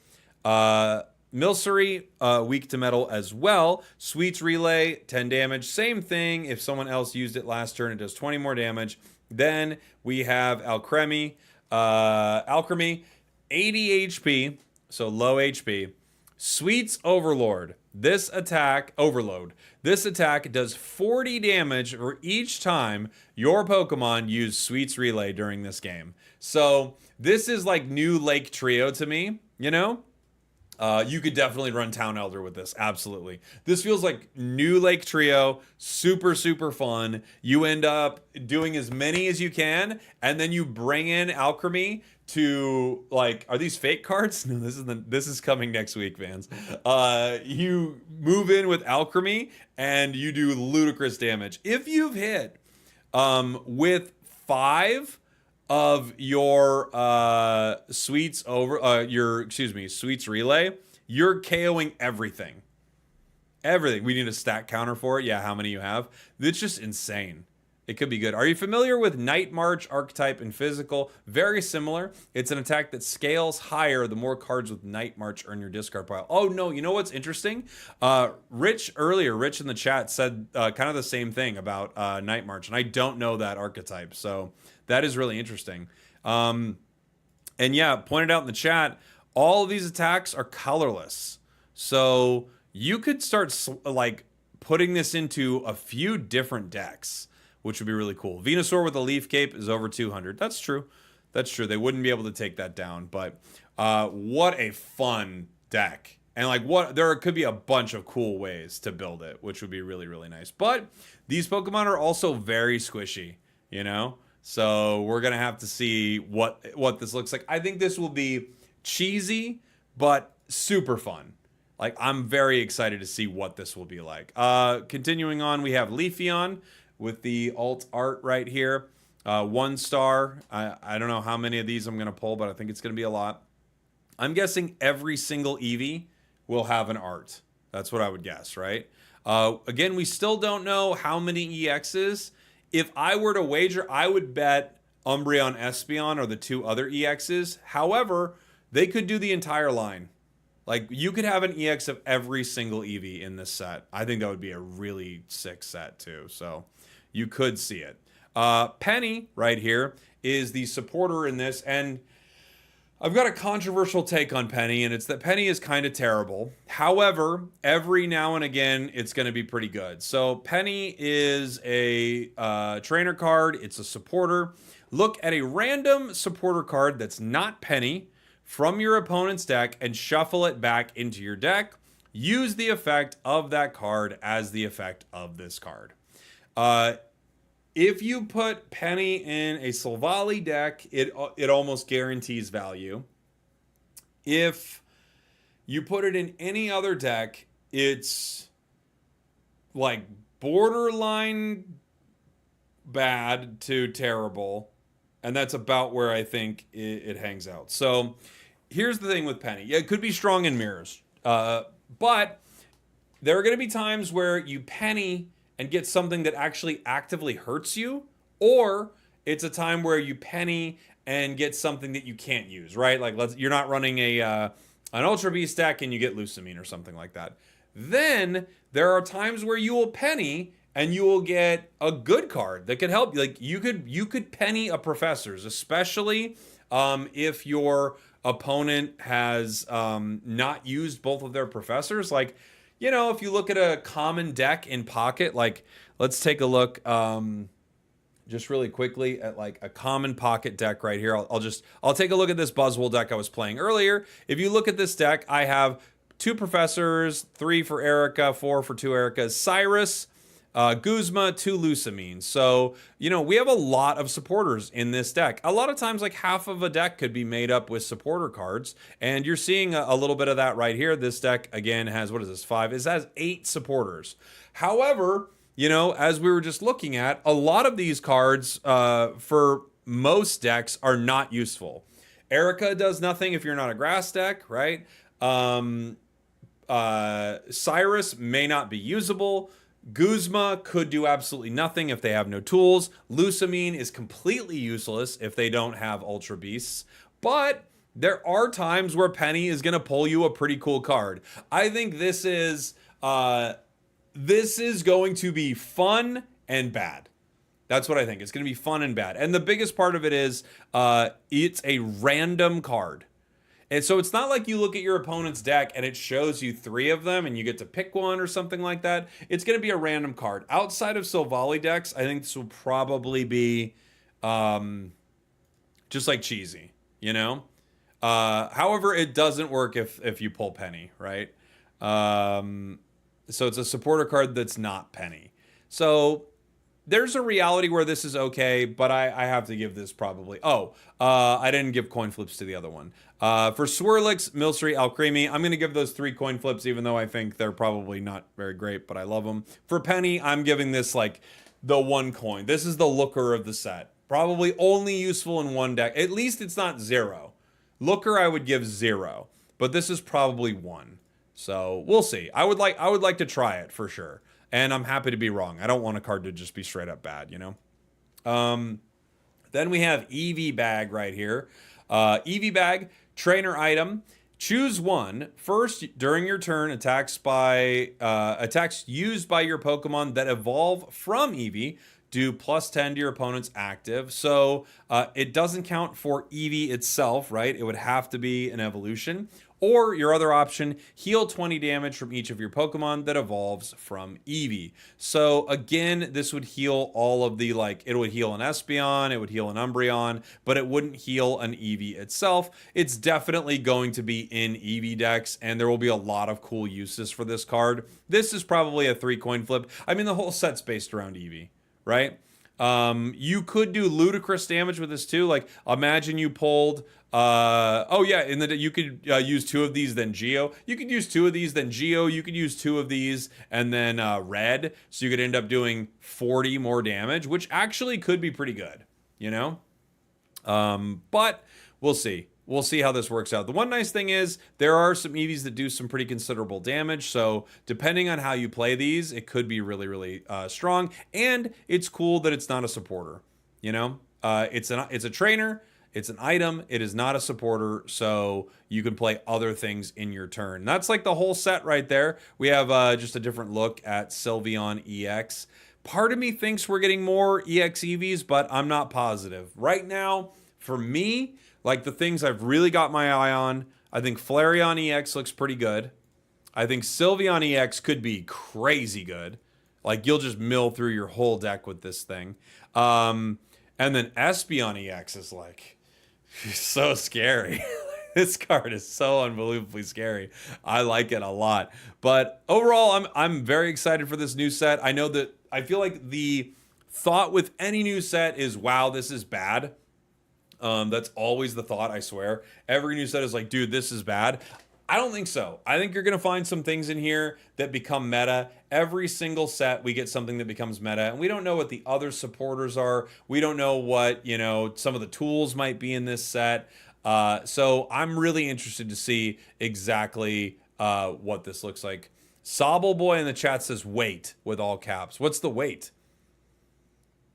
Milcery, weak to metal as well. Sweets Relay, 10 damage. Same thing. If someone else used it last turn, it does 20 more damage. Then we have Alcremie, 80 HP, so low HP. Sweets Overload. This attack does 40 damage for each time your Pokemon use Sweets Relay during this game. So this is like new Lake Trio to me, you know? You could definitely run Town Elder with this. Absolutely. This feels like new Lake Trio. Super, super fun. You end up doing as many as you can, and then you bring in Alcremie to, like, are these fake cards? No, this is coming next week, fans. You move in with Alcremie, and you do ludicrous damage. If you've hit with 5 of your Sweets Relay, you're KOing everything. Everything. We need a stat counter for it. Yeah, how many you have. It's just insane. It could be good. Are you familiar with Night March, Archetype, and Physical? Very similar. It's an attack that scales higher the more cards with Night March are in your discard pile. Oh, no. You know what's interesting? Rich in the chat said kind of the same thing about Night March, and I don't know that archetype, so that is really interesting. And yeah, pointed out in the chat, all of these attacks are colorless. So you could start like putting this into a few different decks, which would be really cool. Venusaur with a Leaf Cape is over 200. That's true. That's true. They wouldn't be able to take that down, but what a fun deck. And there could be a bunch of cool ways to build it, which would be really, really nice. But these Pokemon are also very squishy, you know? So we're going to have to see what this looks like. I think this will be cheesy, but super fun. Like, I'm very excited to see what this will be like. Continuing on, we have Leafeon with the alt art right here. 1 star. I don't know how many of these I'm going to pull, but I think it's going to be a lot. I'm guessing every single Eevee will have an art. That's what I would guess, right? Again, we still don't know how many EXs. If I were to wager, I would bet Umbreon, Espeon are the 2 other EXs. However, they could do the entire line. Like, you could have an EX of every single Eevee in this set. I think that would be a really sick set, too. So, you could see it. Penny, right here, is the supporter in this. And I've got a controversial take on Penny, and it's that Penny is kind of terrible. However, every now and again, it's going to be pretty good. So Penny is a trainer card. It's a supporter. Look at a random supporter card that's not Penny from your opponent's deck and shuffle it back into your deck. Use the effect of that card as the effect of this card. If you put Penny in a Silvally deck, it almost guarantees value. If you put it in any other deck, it's like borderline bad to terrible. And that's about where I think it hangs out. So here's the thing with Penny. Yeah, it could be strong in mirrors. But there are going to be times where you Penny and get something that actually actively hurts you, or it's a time where you Penny and get something that you can't use, right? Like you're not running an Ultra Beast deck and you get Lucamine or something like that. Then there are times where you will Penny and you will get a good card that could help you. Like you could Penny a Professors, especially if your opponent has not used both of their Professors. Like, you know, if you look at a common deck in Pocket, like let's take a look just really quickly at like a common Pocket deck right here. I'll take a look at this Buzzwole deck I was playing earlier. If you look at this deck, I have 2 Professors, 3 for Erica, 4 for 2 Ericas, Cyrus, Guzma, 2 Lucamine. So, you know, we have a lot of supporters in this deck. A lot of times, like half of a deck could be made up with supporter cards. And you're seeing a little bit of that right here. This deck, again, has, what is this, 5? It has 8 supporters. However, you know, as we were just looking at, a lot of these cards for most decks are not useful. Erica does nothing if you're not a grass deck, right? Cyrus may not be usable. Guzma could do absolutely nothing if they have no tools. Lucamine is completely useless if they don't have Ultra Beasts. But there are times where Penny is going to pull you a pretty cool card. I think this is going to be fun and bad. That's what I think. It's going to be fun and bad. And the biggest part of it is it's a random card. And so it's not like you look at your opponent's deck and it shows you 3 of them and you get to pick one or something like that. It's going to be a random card. Outside of Silvally decks, I think this will probably be just like cheesy, you know? However, it doesn't work if you pull Penny, right? So it's a supporter card that's not Penny. So there's a reality where this is okay, but I have to give this probably... I didn't give coin flips to the other one. For Swirlix, Milcery, Alcremie, I'm going to give those 3 coin flips, even though I think they're probably not very great, but I love them. For Penny, I'm giving this like the 1 coin. This is the looker of the set. Probably only useful in 1 deck. At least it's not 0. Looker, I would give 0, but this is probably 1. So we'll see. I would like to try it for sure. And I'm happy to be wrong. I don't want a card to just be straight up bad, you know? Then we have Eevee Bag right here. Eevee Bag, trainer item. Choose one. First, during your turn, attacks used by your Pokemon that evolve from Eevee do +10 to your opponent's active. So it doesn't count for Eevee itself, right? It would have to be an evolution. Or your other option, heal 20 damage from each of your Pokemon that evolves from Eevee. So again, this would heal all of the, like, it would heal an Espeon, it would heal an Umbreon, but it wouldn't heal an Eevee itself. It's definitely going to be in Eevee decks, and there will be a lot of cool uses for this card. This is probably a 3 coin flip. I mean, the whole set's based around Eevee, right? You could do ludicrous damage with this too. Like, imagine you pulled, you could use 2 of these, then Geo. You could use 2 of these, then Geo. You could use 2 of these, and then Red. So you could end up doing 40 more damage, which actually could be pretty good, you know? But we'll see. We'll see how this works out. The one nice thing is there are some Eevees that do some pretty considerable damage. So depending on how you play these, it could be really, really strong. And it's cool that it's not a supporter. You know, it's a trainer. It's an item. It is not a supporter. So you can play other things in your turn. That's like the whole set right there. We have just a different look at Sylveon EX. Part of me thinks we're getting more EX Eevees, but I'm not positive. Right now, For me, like the things I've really got my eye on, I think Flareon EX looks pretty good. I think Sylveon EX could be crazy good. Like you'll just mill through your whole deck with this thing. And then Espeon EX is like so scary. This card is so unbelievably scary. I like it a lot. But overall, I'm very excited for this new set. I know that I feel like the thought with any new set is, wow, this is bad. That's always the thought, I swear. Every new set is like, dude, this is bad. I don't think so. I think you're going to find some things in here that become meta. Every single set, we get something that becomes meta. And we don't know what the other supporters are. We don't know what, you know, some of the tools might be in this set. So I'm really interested to see exactly what this looks like. Sobble Boy in the chat says wait with all caps. What's the wait?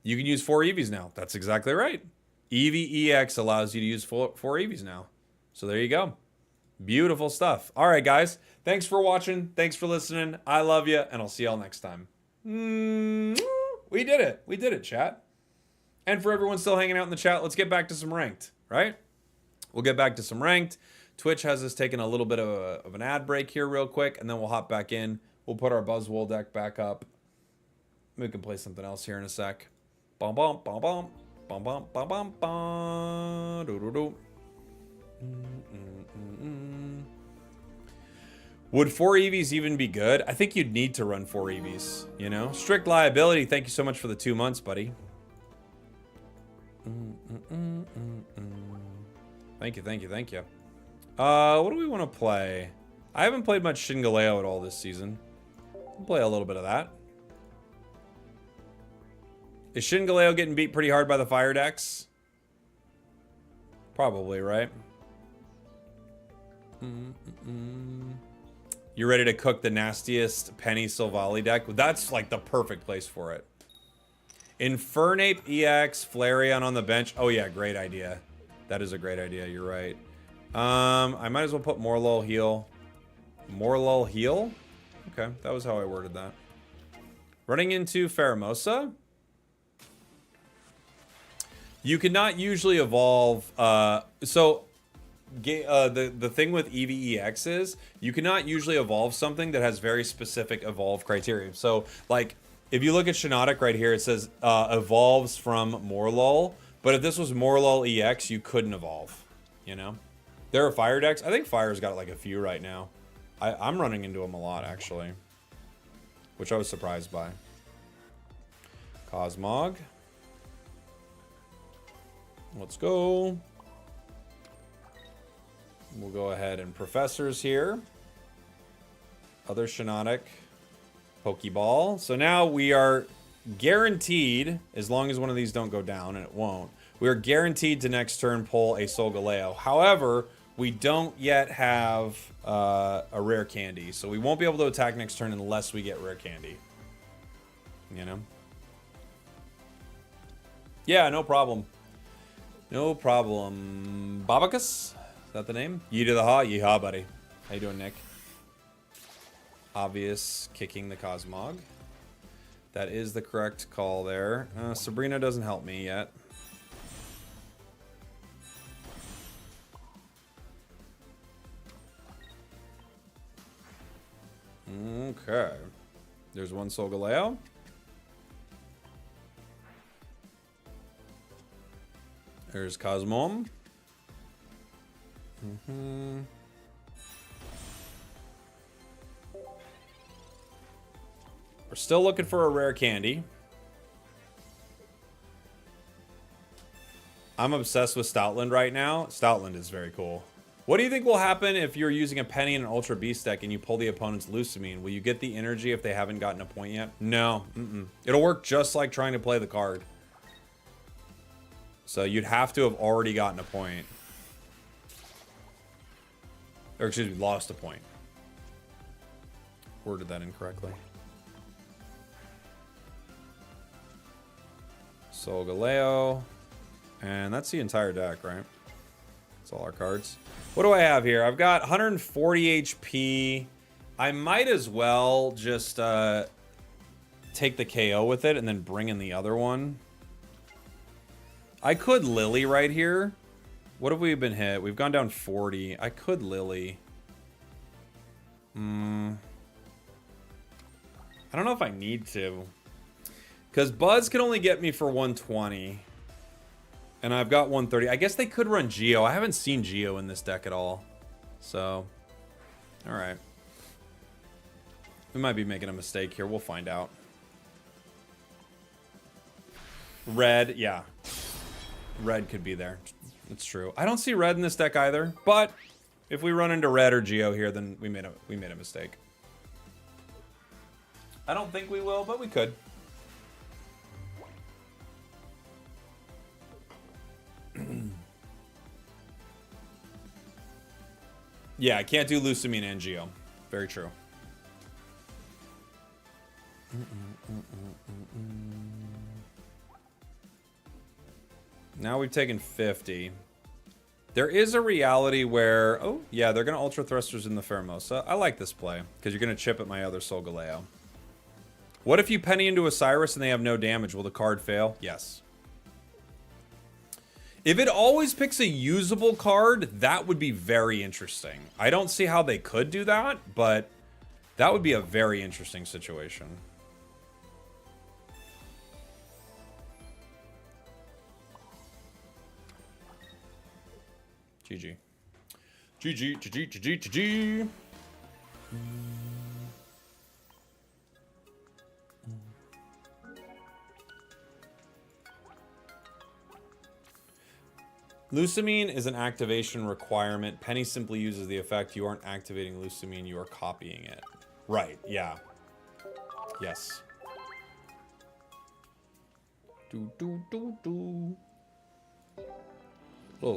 You can use 4 Eevees now. That's exactly right. Eevee EX allows you to use 4 Eevees now. So there you go. Beautiful stuff. All right, guys. Thanks for watching. Thanks for listening. I love you, and I'll see y'all next time. We did it. We did it, chat. And for everyone still hanging out in the chat, let's get back to some ranked, right? We'll get back to some ranked. Twitch has us taking a little bit of an ad break here real quick, and then we'll hop back in. We'll put our Buzzwole deck back up. We can play something else here in a sec. Bum bum bum bum bum bum bum bum bum. Do do do. Would 4 Eevees even be good? I think you'd need to run 4 Eevees, you know? Strict Liability, thank you so much for the 2 months, buddy. Thank you, thank you, thank you. What do we want to play? I haven't played much Shingaleo at all this season. We'll play a little bit of that. Is Shingaleo getting beat pretty hard by the fire decks? Probably, right? You ready to cook the nastiest Penny Silvally deck? That's like the perfect place for it. Infernape EX, Flareon on the bench. Oh yeah, great idea. That is a great idea, you're right. I might as well put Morlul Heal. Morlul Heal? Okay, that was how I worded that. Running into Pheromosa. You cannot usually evolve, the thing with Eevee EX is you cannot usually evolve something that has very specific evolve criteria. So, like, if you look at Shiinotic right here, it says evolves from Morlul. But if this was Morlul EX, you couldn't evolve, you know? There are fire decks. I think fire's got like a few right now. I'm running into them a lot, actually. Which I was surprised by. Cosmog. Let's go. We'll go ahead and Professors here. Other Shiinotic. Pokeball. So now we are guaranteed, as long as one of these don't go down, and it won't, we are guaranteed to next turn pull a Solgaleo. However, we don't yet have a rare candy. So we won't be able to attack next turn unless we get rare candy. You know? Yeah, no problem. No problem. Babacus? Is that the name? Yee to the Haw? Yeehaw, buddy. How you doing, Nick? Obvious kicking the Cosmog. That is the correct call there. Sabrina doesn't help me yet. Okay. There's one Solgaleo. There's Cosmom. We're still looking for a rare candy. I'm obsessed with Stoutland right now. Stoutland is very cool. What do you think will happen if you're using a Penny and an Ultra Beast deck and you pull the opponent's Lusamine? Will you get the energy if they haven't gotten a point yet? No. It'll work just like trying to play the card. So you'd have to have already gotten a point. Or excuse me, lost a point. Worded that incorrectly. Solgaleo. And that's the entire deck, right? That's all our cards. What do I have here? I've got 140 HP. I might as well just take the KO with it and then bring in the other one. I could Lily right here. What have we been hit? We've gone down 40. I could Lily. I don't know if I need to. Because Buzz can only get me for 120. And I've got 130. I guess they could run Geo. I haven't seen Geo in this deck at all. So, alright. We might be making a mistake here. We'll find out. Red, yeah. Red could be there. It's true. I don't see red in this deck either. But if we run into red or Geo here, then we made a mistake. I don't think we will, but we could. Yeah, I can't do Lusamine and Geo. Very true. Now we've taken 50. There is a reality where... Oh, yeah, they're going to Ultra Thrusters in the Pheromosa. I like this play, because you're going to chip at my other Solgaleo. What if you penny into a Cyrus and they have no damage? Will the card fail? Yes. If it always picks a usable card, that would be very interesting. I don't see how they could do that, but that would be a very interesting situation. GG. GG, GG, GG, GG. Lusamine is an activation requirement. Penny simply uses the effect. You aren't activating Lusamine, you are copying it. Right, yeah. Yes. Little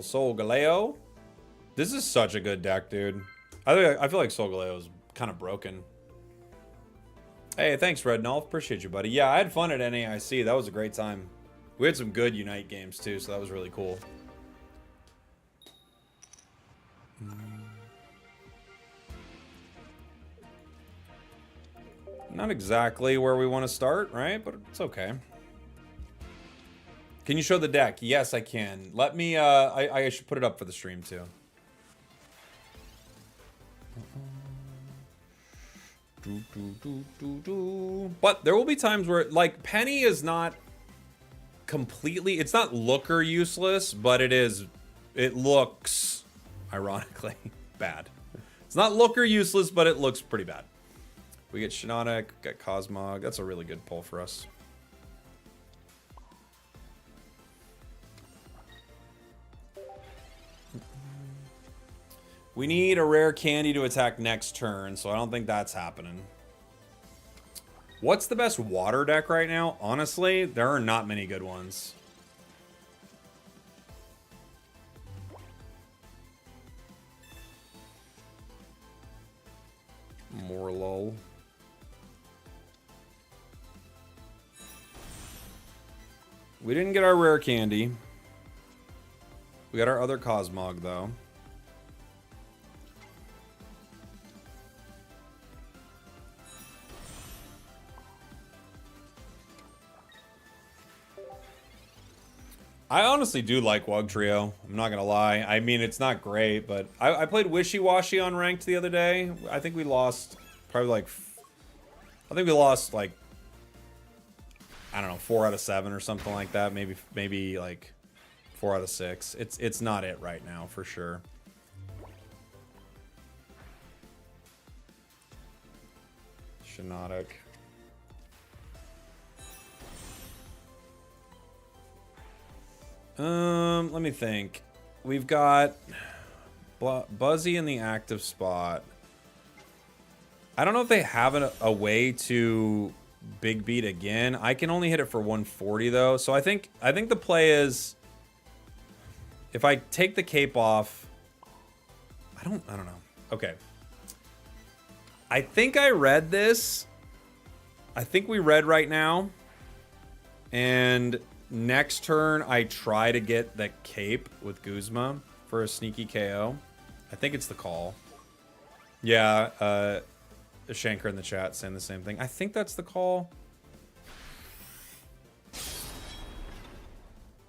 Solgaleo. This is such a good deck, dude. I feel like Solgaleo is kind of broken. Hey, thanks, Red Nolf. Appreciate you, buddy. Yeah, I had fun at NAIC. That was a great time. We had some good Unite games, too, so that was really cool. Not exactly where we want to start, right? But it's okay. Can you show the deck? Yes, I can. Let me, I should put it up for the stream, too. But there will be times where, like, Penny is not completely, it's not looker useless, but it looks, ironically, bad. It's not looker useless, but it looks pretty bad. We get Shiinotic, get Cosmog. That's a really good pull for us. We need a rare candy to attack next turn, so I don't think that's happening. What's the best water deck right now? Honestly, there are not many good ones. More lol. We didn't get our rare candy. We got our other Cosmog, though. I honestly do like Wugtrio. I'm not gonna lie. I mean, it's not great, but I played Wishy Washy on ranked the other day. I think we lost probably like... I think we lost like... I don't know, 4 out of 7 or something like that. Maybe like 4 out of 6. It's not it right now, for sure. Shiinotic. Let me think. We've got Buzzy in the active spot. I don't know if they have a way to big beat again. I can only hit it for 140 though. So I think the play is if I take the cape off, I don't know. Okay. I think I read this. I think we read right now. And next turn, I try to get the cape with Guzma for a sneaky KO. I think it's the call. Yeah, Shanker in the chat saying the same thing. I think that's the call.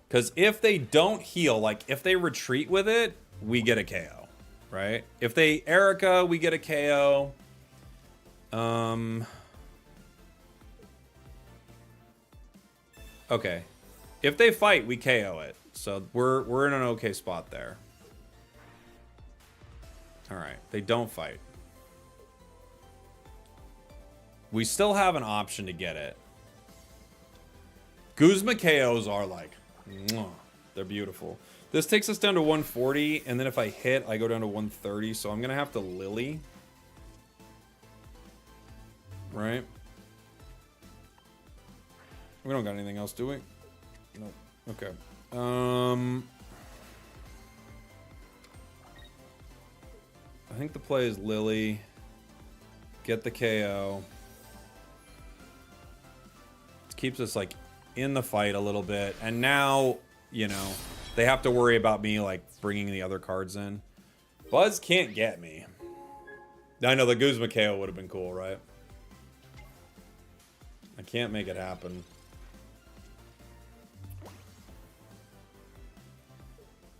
Because if they don't heal, like if they retreat with it, we get a KO, right? If they Erica, we get a KO. Okay. If they fight, we KO it. So we're in an okay spot there. All right. They don't fight. We still have an option to get it. Guzma KOs are like, mwah, they're beautiful. This takes us down to 140, and then if I hit, I go down to 130, so I'm going to have to Lily. Right? We don't got anything else, do we? Nope. Okay. I think the play is Lily. Get the KO. It keeps us, like, in the fight a little bit. And now, you know, they have to worry about me, like, bringing the other cards in. Buzz can't get me. I know the Guzma KO would have been cool, right? I can't make it happen.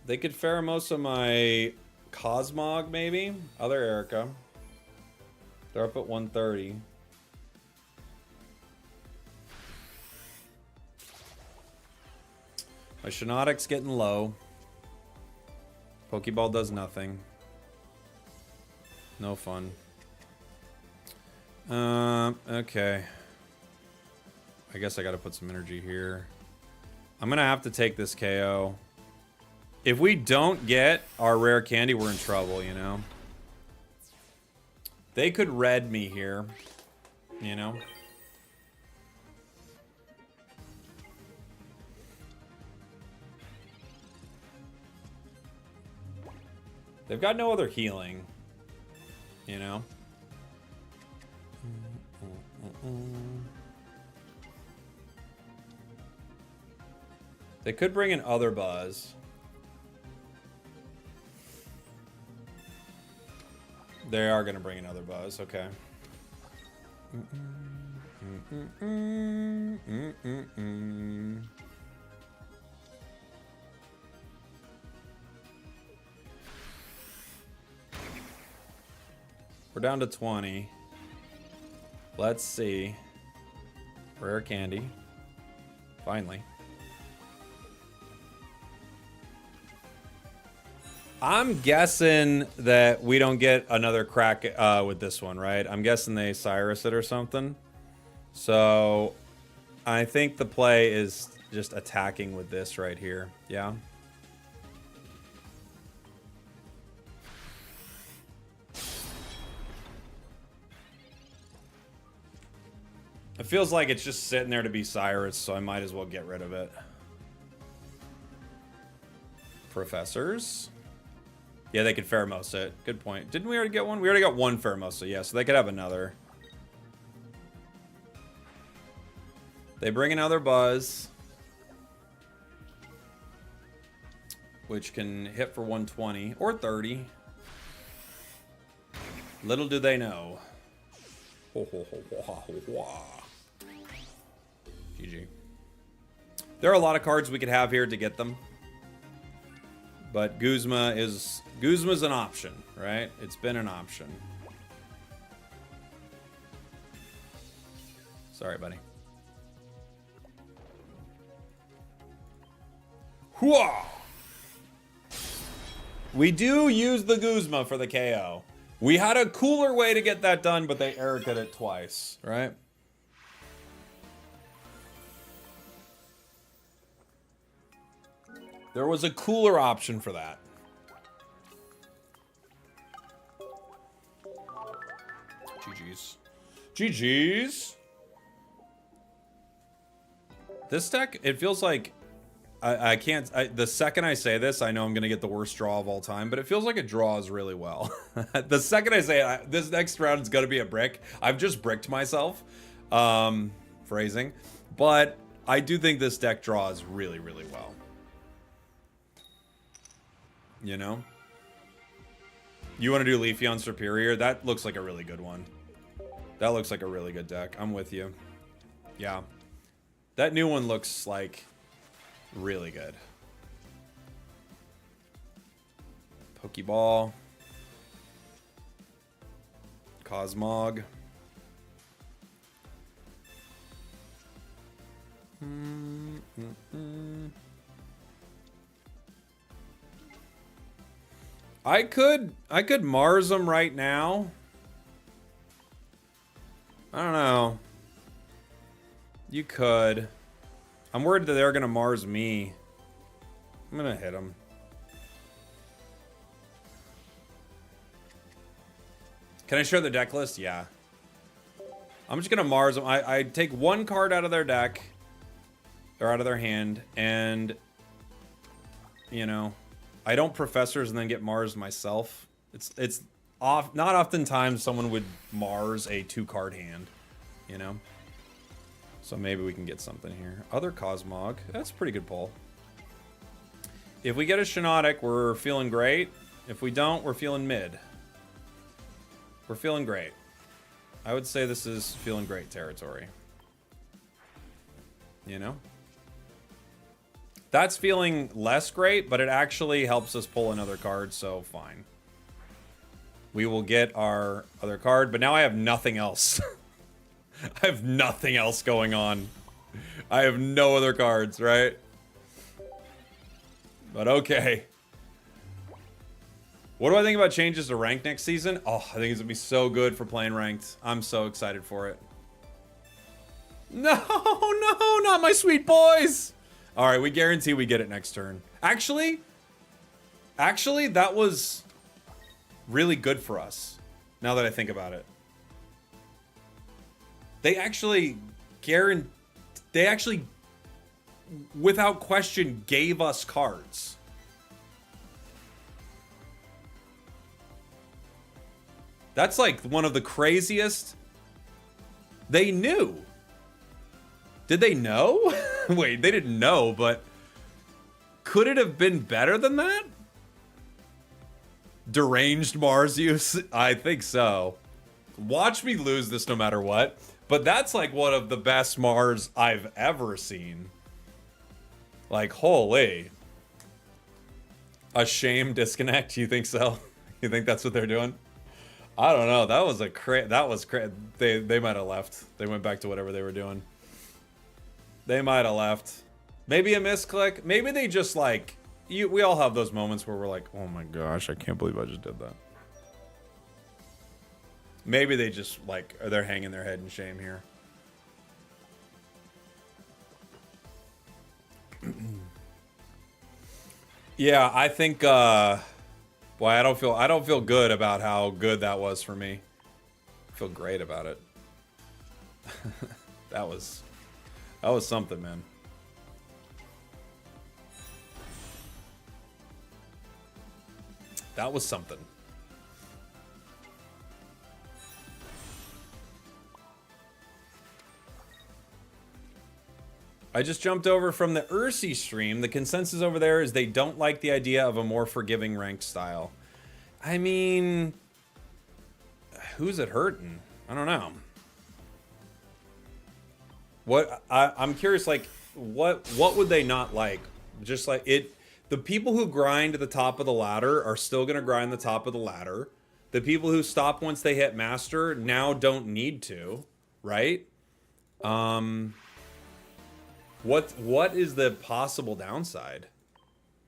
They could Pheromosa my Cosmog, maybe? Other Erica. They're up at 130. My Shiinotic's getting low. Pokeball does nothing. No fun. Okay. I guess I gotta put some energy here. I'm gonna have to take this KO. If we don't get our rare candy, we're in trouble, you know? They could red me here, you know? They've got no other healing, you know? They could bring in other Buzz. They are going to bring another Buzz, okay. We're down to 20. Let's see. Rare candy. Finally. I'm guessing that we don't get another crack with this one, right? I'm guessing they Cyrus it or something. So I think the play is just attacking with this right here. Yeah. It feels like it's just sitting there to be Cyrus, so I might as well get rid of it. Professors. Yeah, they could Pheromosa it. Good point. Didn't we already get one? We already got one Pheromosa, yeah, so they could have another. They bring another Buzz, which can hit for 120 or 30. Little do they know. GG. There are a lot of cards we could have here to get them. But Guzma's an option, right? It's been an option. Sorry, buddy. Whoa! We do use the Guzma for the KO. We had a cooler way to get that done, but they Erica'd it twice, right? There was a cooler option for that. GG's. GG's. This deck, it feels like I can't. The second I say this, I know I'm going to get the worst draw of all time, but it feels like it draws really well. The second I say it, this next round is going to be a brick. I've just bricked myself. Phrasing. But I do think this deck draws really, really well. You know? You want to do Leafeon Superior? That looks like a really good one. That looks like a really good deck. I'm with you. Yeah. That new one looks like Really good. Pokeball. Cosmog. I could Mars them right now. I don't know. You could. I'm worried that they're gonna Mars me. I'm gonna hit them. Can I share the deck list? Yeah. I'm just gonna Mars them. I take one card out of their deck. Or out of their hand. And, you know, I don't Professors and then get Mars myself. It's not oftentimes someone would Mars a 2-card hand, you know? So maybe we can get something here. Other Cosmog. That's a pretty good pull. If we get a Shiinotic, we're feeling great. If we don't, we're feeling mid. We're feeling great. I would say this is feeling great territory. You know? That's feeling less great, but it actually helps us pull another card, so fine. We will get our other card, but now I have nothing else. I have nothing else going on. I have no other cards, right? But okay. What do I think about changes to ranked next season? Oh, I think it's gonna be so good for playing ranked. I'm so excited for it. No, no, not my sweet boys! Alright, we guarantee we get it next turn. Actually, that was really good for us, now that I think about it. They actually without question, gave us cards. That's like one of the craziest. They knew. Did they know? Wait, they didn't know, but could it have been better than that? Deranged Mars use? I think so. Watch me lose this no matter what. But that's like one of the best Mars I've ever seen. Like, holy. A shame disconnect, you think so? You think that's what they're doing? I don't know. That was they might have left. They went back to whatever they were doing. They might have left. Maybe a misclick. Maybe they just like we all have those moments where we're like, oh my gosh, I can't believe I just did that. Maybe they just like they're hanging their head in shame here. Yeah, I think boy, I don't feel good about how good that was for me. I feel great about it. That was something, man. That was something. I just jumped over from the Ursi stream. The consensus over there is they don't like the idea of a more forgiving ranked style. I mean, who's it hurting? I don't know. I'm curious, like, what would they not like? Just like it, the people who grind at the top of the ladder are still gonna grind the top of the ladder. The people who stop once they hit master now don't need to, right? What is the possible downside?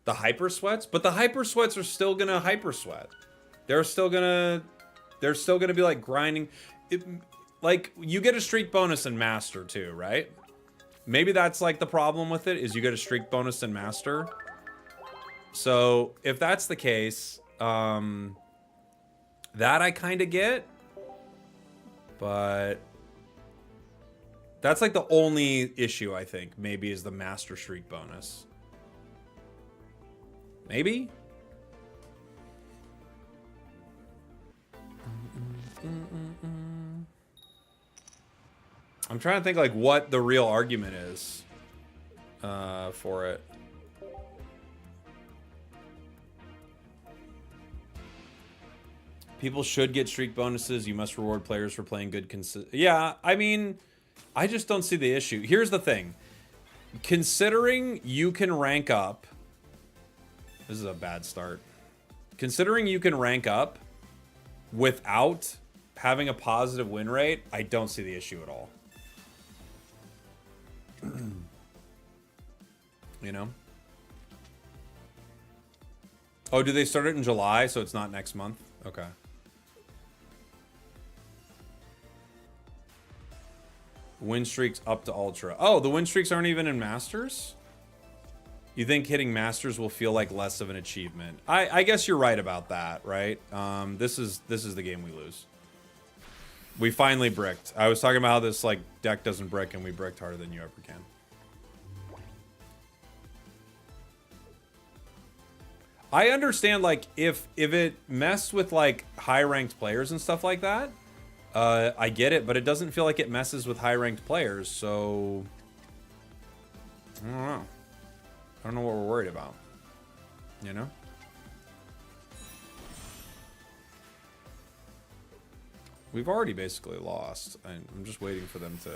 The hyper sweats? But the hyper sweats are still gonna hyper sweat. They're still gonna be like grinding. Like you get a streak bonus in master too, right? Maybe that's like the problem with it is you get a streak bonus in master. So if that's the case, that I kind of get, but that's like the only issue I think maybe is the master streak bonus. Maybe? I'm trying to think like what the real argument is for it. People should get streak bonuses. You must reward players for playing good. Yeah, I mean, I just don't see the issue. Here's the thing. considering you can rank up. This is a bad start. Considering you can rank up without having a positive win rate, I don't see the issue at all. You know? Oh, do they start it in July, so it's not next month? Okay. Win streaks up to Ultra. Oh, the win streaks aren't even in Masters? You think hitting Masters will feel like less of an achievement? I guess you're right about that, right? This is the game we lose. We finally bricked. I was talking about how this like deck doesn't brick, and we bricked harder than you ever can. I understand, like, if it messed with like high ranked players and stuff like that, I get it, but it doesn't feel like it messes with high ranked players, so I don't know. I don't know what we're worried about. You know? We've already basically lost. I'm just waiting for them to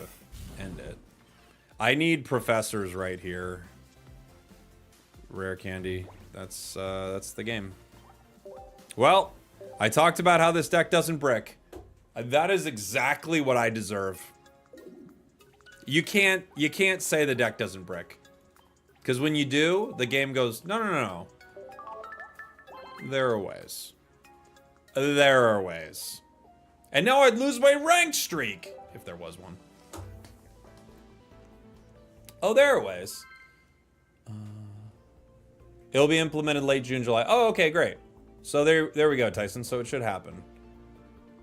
end it. I need professors right here. Rare candy. That's the game. Well, I talked about how this deck doesn't brick. That is exactly what I deserve. You can't say the deck doesn't brick. Because when you do, the game goes, no, no, no, no. There are ways. There are ways. And now I'd lose my rank streak, if there was one. Oh, there are ways. It'll be implemented late June, July. Oh, okay, great. So there we go, Tyson. So it should happen.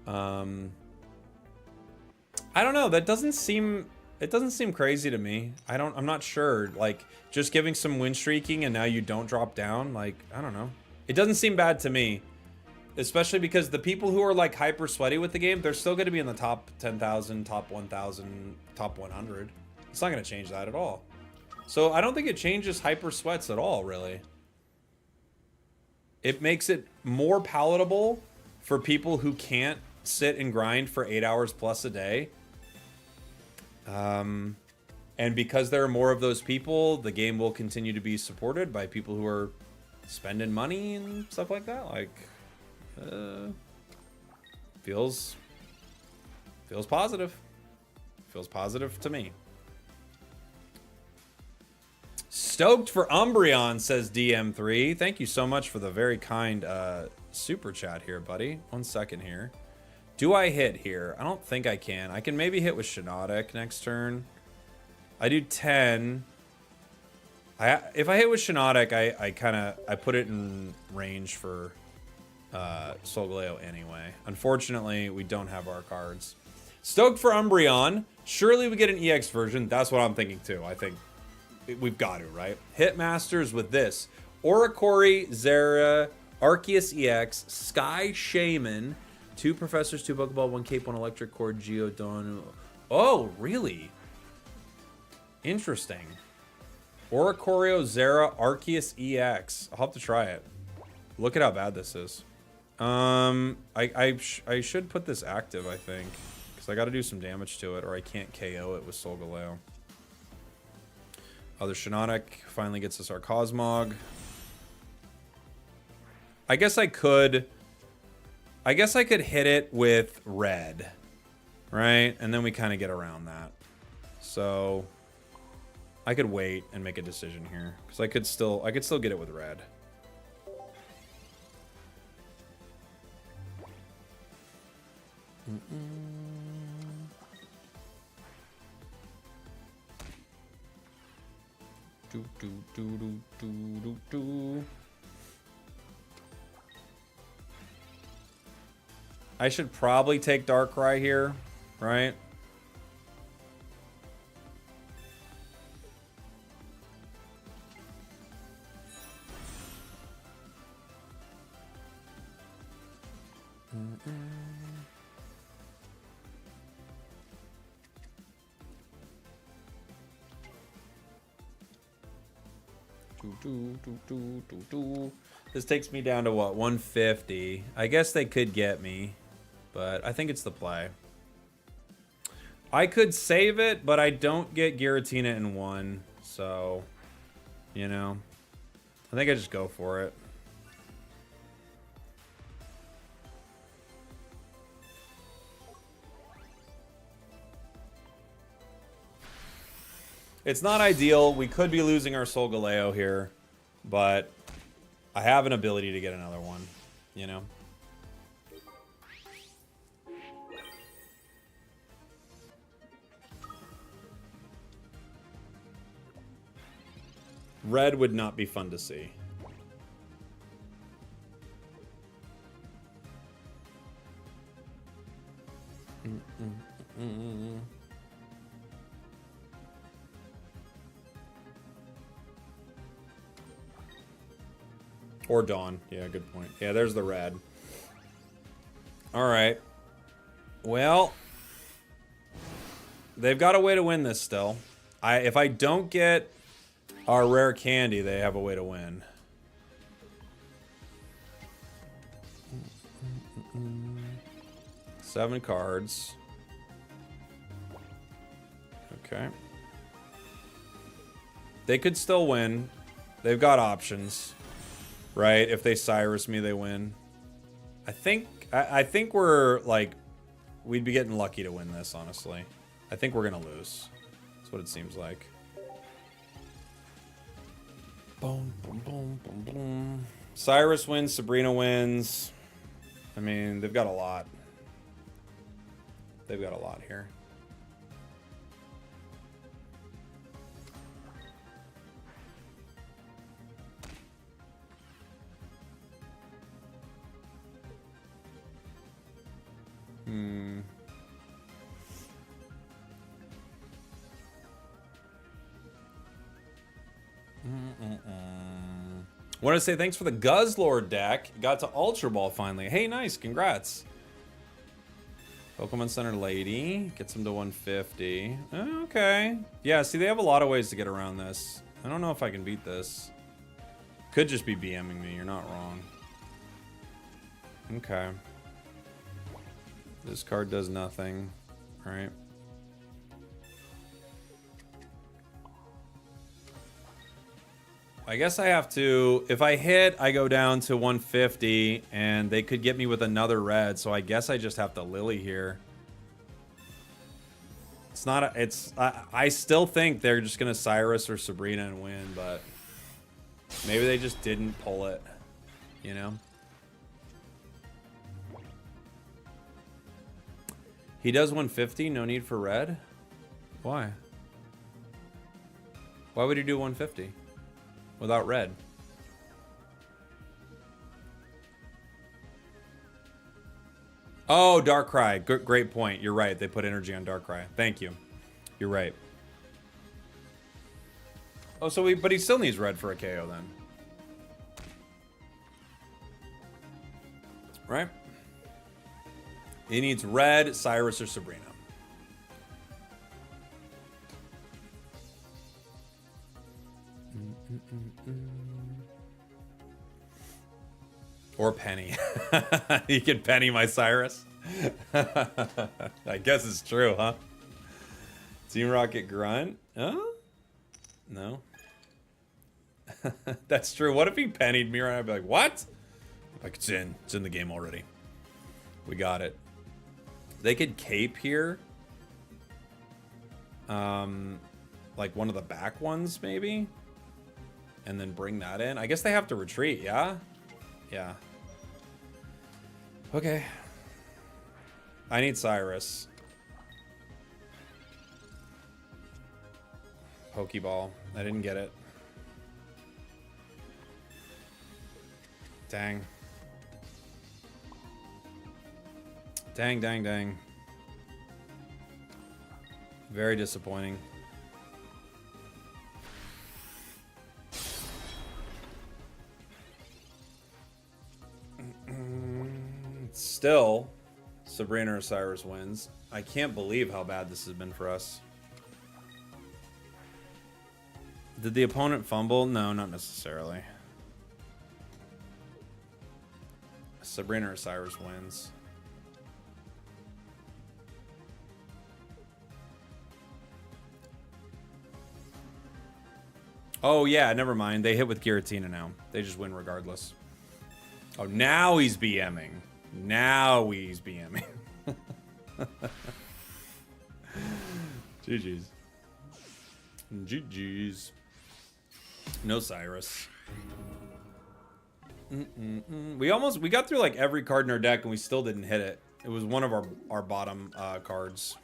I don't know. That doesn't seem... It doesn't seem crazy to me. I'm not sure. Like, just giving some win streaking and now you don't drop down. Like, I don't know. It doesn't seem bad to me. Especially because the people who are like hyper sweaty with the game, they're still going to be in the top 10,000, top 1,000, top 100. It's not going to change that at all. So I don't think it changes hyper sweats at all, really. It makes it more palatable for people who can't sit and grind for 8 hours plus a day. And because there are more of those people, the game will continue to be supported by people who are spending money and stuff like that. Like, feels positive. Feels positive to me. Stoked for Umbreon, says DM3. Thank you so much for the very kind super chat here, buddy. 1 second here. Do I hit here? I don't think I can. I can maybe hit with Shiinotic next turn. I do 10. If I hit with Shiinotic, I put it in range for Solgaleo anyway. Unfortunately, we don't have our cards. Stoked for Umbreon. Surely we get an EX version. That's what I'm thinking too. I think we've got to, right? Hit Masters with this. Oricorio, Zera, Arceus EX, Sky Shaman, 2 Professors, 2 Pokeball, 1 Cape, 1 Electric Cord, Geodude. Oh, really? Interesting. Oricorio, Zera, Arceus EX. I'll have to try it. Look at how bad this is. I should put this active, I think. Because I got to do some damage to it, or I can't KO it with Solgaleo. Other Shiinotic finally gets us our Cosmog. I guess I could hit it with red, right? And then we kind of get around that. So I could wait and make a decision here because I could still get it with red. I should probably take Darkrai here, right? This takes me down to what, 150. I guess they could get me, but I think it's the play. I could save it, but I don't get Giratina in 1, So, you know, I think I just go for it. It's not ideal. We could be losing our Solgaleo here, but I have an ability to get another one, you know? Red would not be fun to see. Or Dawn. Yeah, good point. Yeah, there's the red. All right. Well, they've got a way to win this still. If I don't get our rare candy, they have a way to win. Seven cards. Okay. They could still win. They've got options. Right? If they Cyrus me, they win. I think we're, like, we'd be getting lucky to win this, honestly. I think we're gonna lose. That's what it seems like. Boom, boom, boom, boom, boom. Cyrus wins, Sabrina wins. I mean, they've got a lot. They've got a lot here. Want to say thanks for the Guzzlord deck. Got to Ultra Ball finally. Hey, nice. Congrats. Pokemon Center Lady. Gets him to 150. Okay. Yeah, see, they have a lot of ways to get around this. I don't know if I can beat this. Could just be BMing me. You're not wrong. Okay. This card does nothing. All right. I guess I have to, if I hit, I go down to 150, and they could get me with another red, so I guess I just have to Lily here. It's not a, it's, I still think they're just going to Cyrus or Sabrina and win, but maybe they just didn't pull it, you know? He does 150, no need for red? Why? Why would he do 150? Without red. Oh, Darkrai. Great point. You're right. They put energy on Darkrai. Thank you. You're right. Oh, so but he still needs red for a KO then. Right? He needs red, Cyrus, or Sabrina. Or Penny. You can Penny my Cyrus. I guess it's true, huh? Team Rocket Grunt? Huh? No. That's true. What if he pennied me right now? I'd be like, what? Like, it's in. It's in the game already. We got it. They could cape here. Like one of the back ones, maybe? And then bring that in. I guess they have to retreat, yeah? Yeah. Okay. I need Cyrus. Pokeball. I didn't get it. Dang. Dang, dang, dang. Very disappointing. Still, Sabrina or Cyrus wins. I can't believe how bad this has been for us. Did the opponent fumble? No, not necessarily. Sabrina or Cyrus wins. Oh, yeah, never mind. They hit with Giratina now. They just win regardless. Oh, now he's BMing. Now he's BMing. GG's. GG's. No Cyrus. We got through like every card in our deck and we still didn't hit it. It was one of our bottom cards.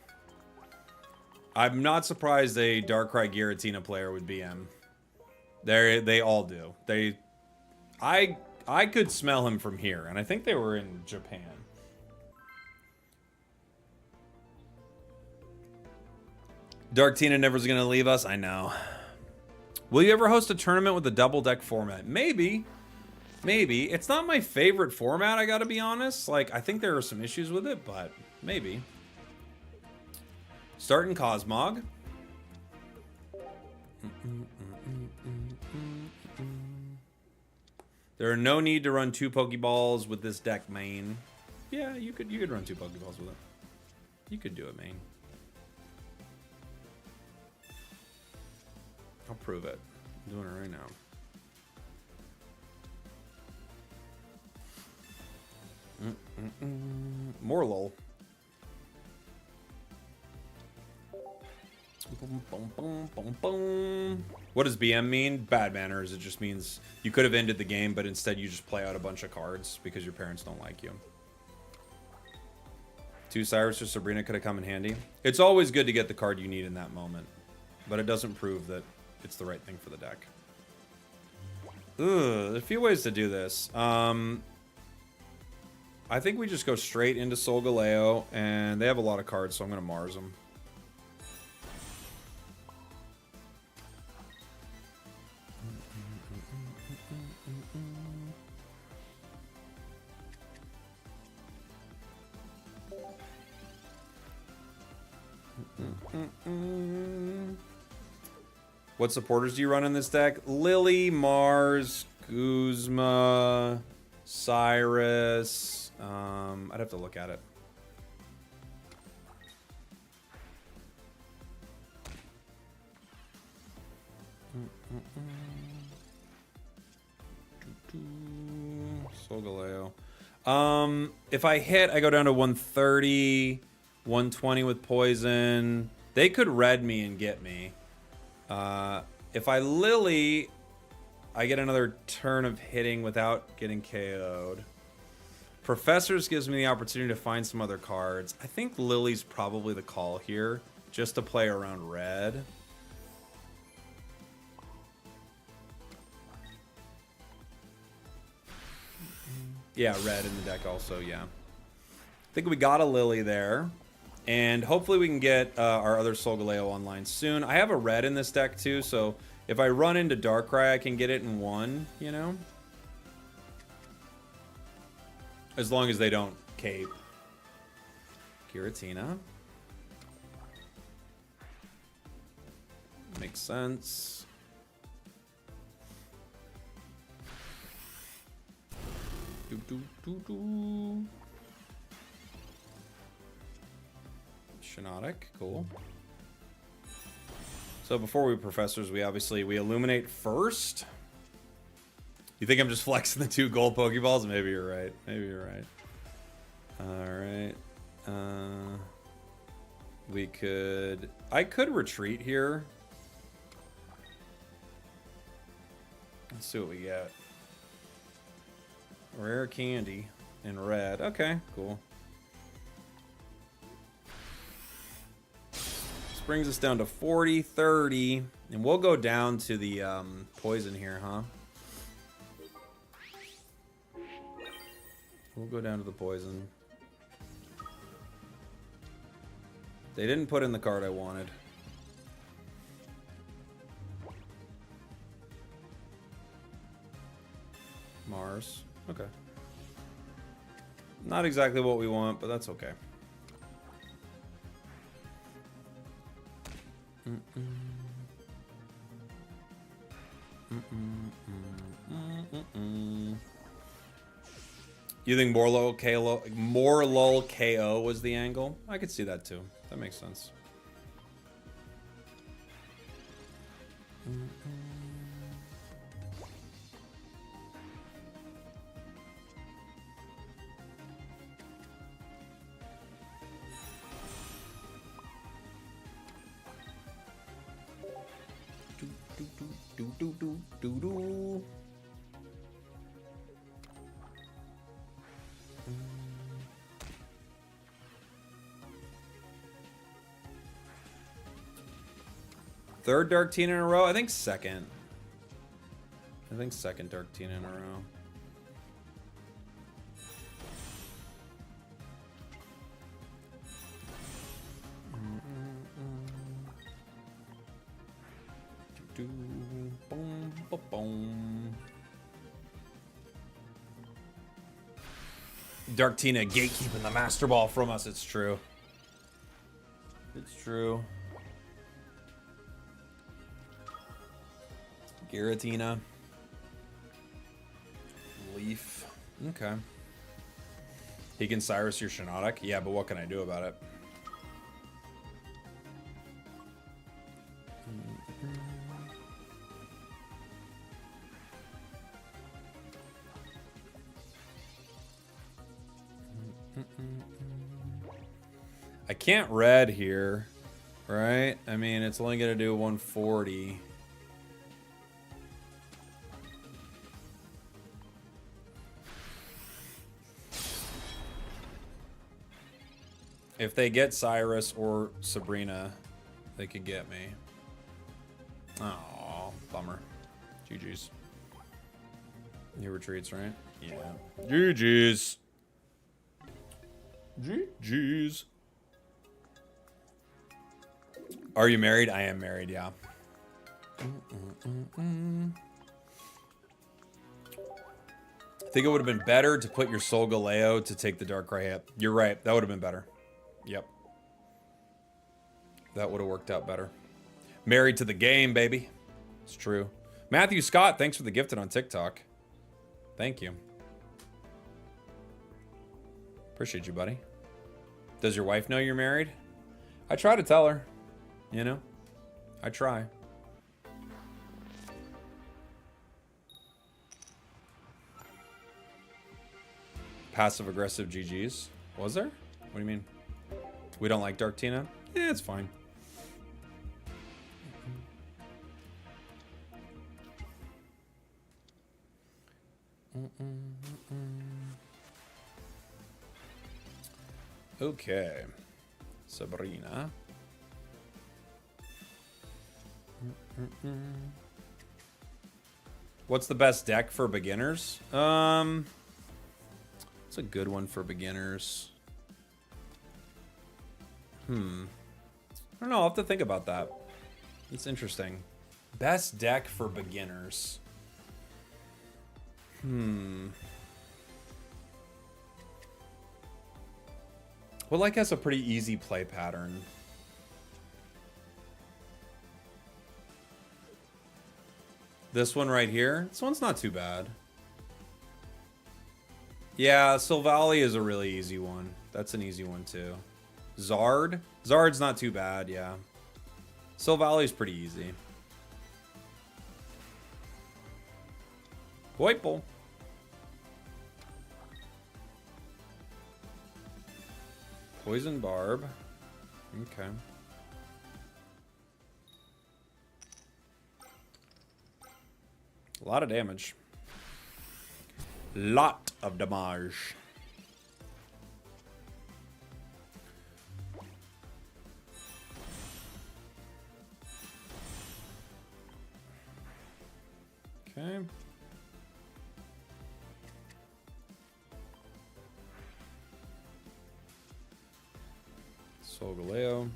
I'm not surprised a Darkrai Giratina player would BM. They all do. I could smell him from here, and I think they were in Japan. Darktina never's gonna leave us. I know. Will you ever host a tournament with a double deck format? Maybe. Maybe. It's not my favorite format, I gotta be honest. Like, I think there are some issues with it, but maybe. Starting Cosmog. There are no need to run 2 Pokeballs with this deck main. Yeah, you could run 2 Pokeballs with it. You could do it main. I'll prove it. I'm doing it right now. More lol. Boom, boom, boom, boom, boom. What does BM mean? Bad manners. It just means you could have ended the game, but instead you just play out a bunch of cards because your parents don't like you. 2 Cyrus or Sabrina could have come in handy. It's always good to get the card you need in that moment, but it doesn't prove that it's the right thing for the deck. Ugh, there's a few ways to do this. I think we just go straight into Solgaleo, and they have a lot of cards, so I'm going to Mars them. What supporters do you run in this deck? Lily, Mars, Guzma, Cyrus. I'd have to look at it. Solgaleo. If I hit, I go down to 130, 120 with poison. They could red me and get me. If I Lily, I get another turn of hitting without getting KO'd. Professors gives me the opportunity to find some other cards. I think Lily's probably the call here, just to play around red. Yeah, red in the deck also, yeah. I think we got a Lily there. And hopefully we can get our other Solgaleo online soon. I have a red in this deck too, so if I run into Darkrai, I can get it in 1, you know? As long as they don't cape. Giratina. Makes sense. Do, do, do, do. Shinotic, cool. So before we Professors, we illuminate first. You think I'm just flexing the 2 gold Pokeballs? Maybe you're right. Maybe you're right. Alright. I could retreat here. Let's see what we get. Rare candy in red. Okay, cool. This brings us down to 40, 30, and we'll go down to the poison here, huh? We'll go down to the poison. They didn't put in the card I wanted. Mars. Okay. Not exactly what we want, but that's okay. You think more lull KO was the angle? I could see that too. That makes sense. do, do, do. Third Dark Teen in a row? I think second. I think second Dark Teen in a row. Boom, boom, boom. Dark Tina gatekeeping the Master Ball from us. It's true. It's true. Giratina. Leaf. Okay. He can Cyrus your Shiinotic? Yeah, but what can I do about it? I can't red here, right? I mean, it's only going to do 140. If they get Cyrus or Sabrina, they could get me. Oh, bummer. GG's. He retreats, right? Yeah. GG's. GG's. Are you married? I am married, yeah. I think it would have been better to put your Solgaleo to take the Darkrai hit. You're right. That would have been better. Yep. That would have worked out better. Married to the game, baby. It's true. Matthew Scott, thanks for the gifted on TikTok. Thank you. Appreciate you, buddy. Does your wife know you're married? I try to tell her. You know? I try. Passive-aggressive GGs. Was there? What do you mean? We don't like Dark Tina? Yeah, it's fine. Okay. Sabrina. What's the best deck for beginners? It's a good one for beginners. I don't know. I'll have to think about that. It's interesting. Best deck for beginners. Well, like has a pretty easy play pattern. This one right here. This one's not too bad. Yeah, Sylveon is a really easy one. That's an easy one too. Zard? Zard's not too bad, yeah. Sylveon is pretty easy. Whitebull. Poison Barb. Okay. A lot of damage. Lot of damage. Okay. Solgaleo.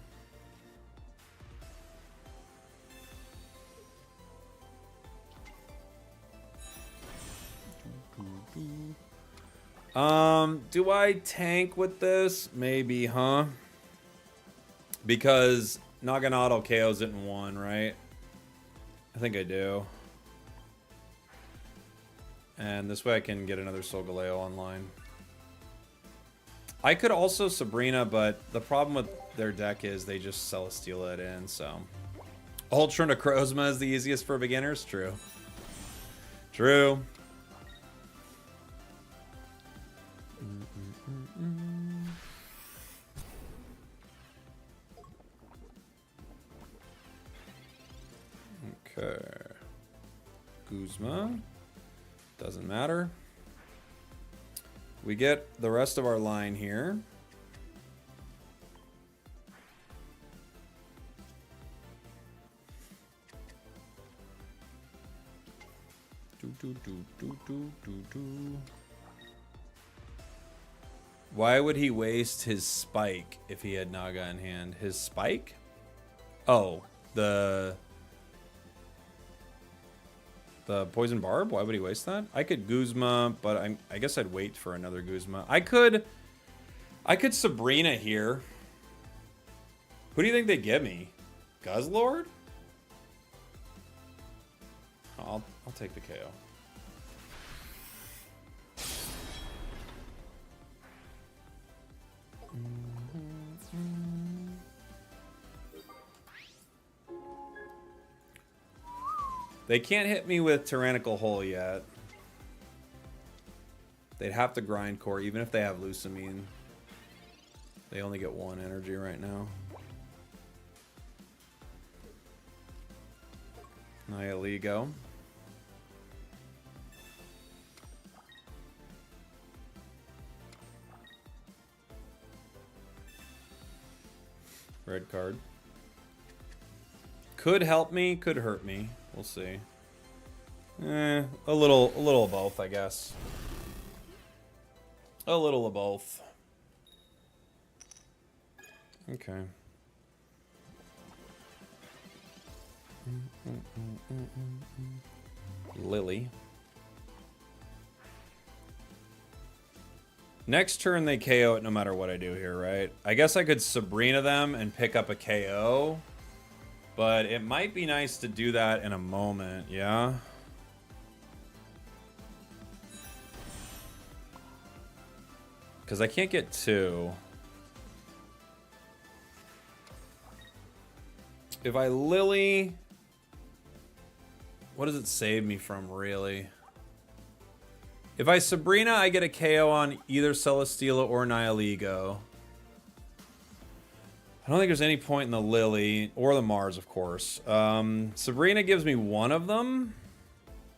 Do I tank with this? Maybe, huh? Because Naganadel KOs it in one, right? I think I do. And this way I can get another Solgaleo online. I could also Sabrina, but the problem with their deck is they just Celesteela it in, so. Ultra Necrozma is the easiest for beginners? True. True. Okay. Guzma. Doesn't matter. We get the rest of our line here. Why would he waste his spike if he had Naga in hand? His spike? Oh, the poison barb? Why would he waste that? I could Guzma, but I guess I'd wait for another Guzma. I could Sabrina here. Who do you think they give me? Guzzlord? I'll take the KO. They can't hit me with Tyrannical Hole yet. They'd have to grind core, even if they have Lucamine. They only get 1 energy right now. Nihiligo. Red card. Could help me, could hurt me. We'll see. A little of both, I guess. A little of both. Okay. Lily. Next turn they KO it no matter what I do here, right? I guess I could Sabrina them and pick up a KO. But it might be nice to do that in a moment, yeah? Because I can't get 2. If I Lily... What does it save me from, really? If I Sabrina, I get a KO on either Celesteela or Nihiligo. I don't think there's any point in the Lily, or the Mars, of course. Sabrina gives me one of them,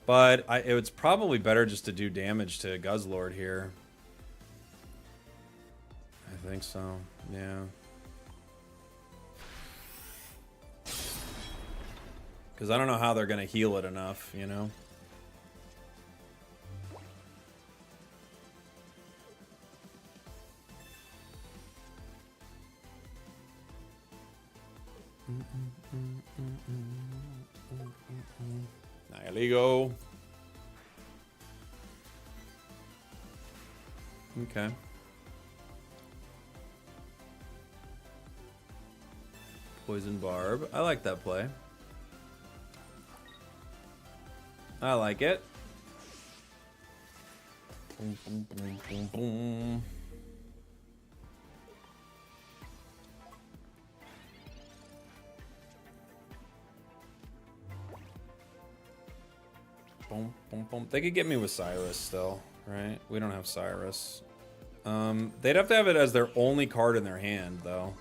but it's probably better just to do damage to Guzzlord here. I think so, yeah. Because I don't know how they're going to heal it enough, you know? Nihiligo. Okay. Poison Barb. I like that play. I like it. Boom, boom, boom, boom, boom. Boom, boom, boom. They could get me with Cyrus still, right? We don't have Cyrus. They'd have to have it as their only card in their hand, though.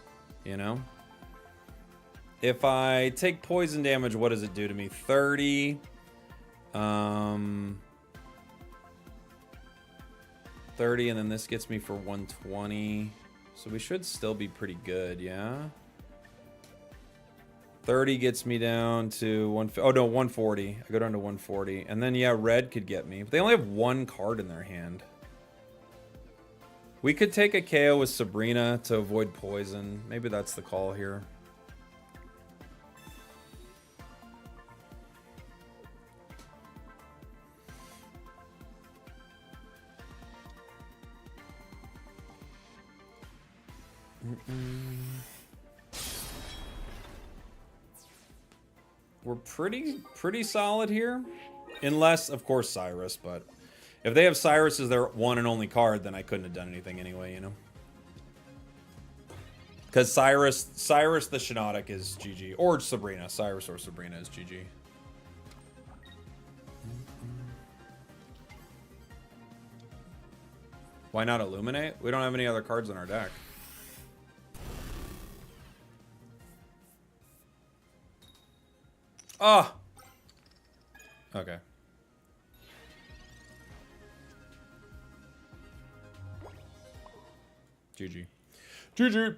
You know? If I take poison damage, what does it do to me? 30. 30, and then this gets me for 120. So we should still be pretty good, yeah? 30 gets me down to 140. I go down to 140. And then, yeah, red could get me. But they only have one card in their hand. We could take a KO with Sabrina to avoid poison. Maybe that's the call here. We're pretty solid here. Unless, of course, Cyrus, but if they have Cyrus as their one and only card, then I couldn't have done anything anyway, you know? Because Cyrus the Shiinotic is GG. Or Sabrina. Cyrus or Sabrina is GG. Why not Illuminate? We don't have any other cards in our deck. Ah! Okay. GG. GG.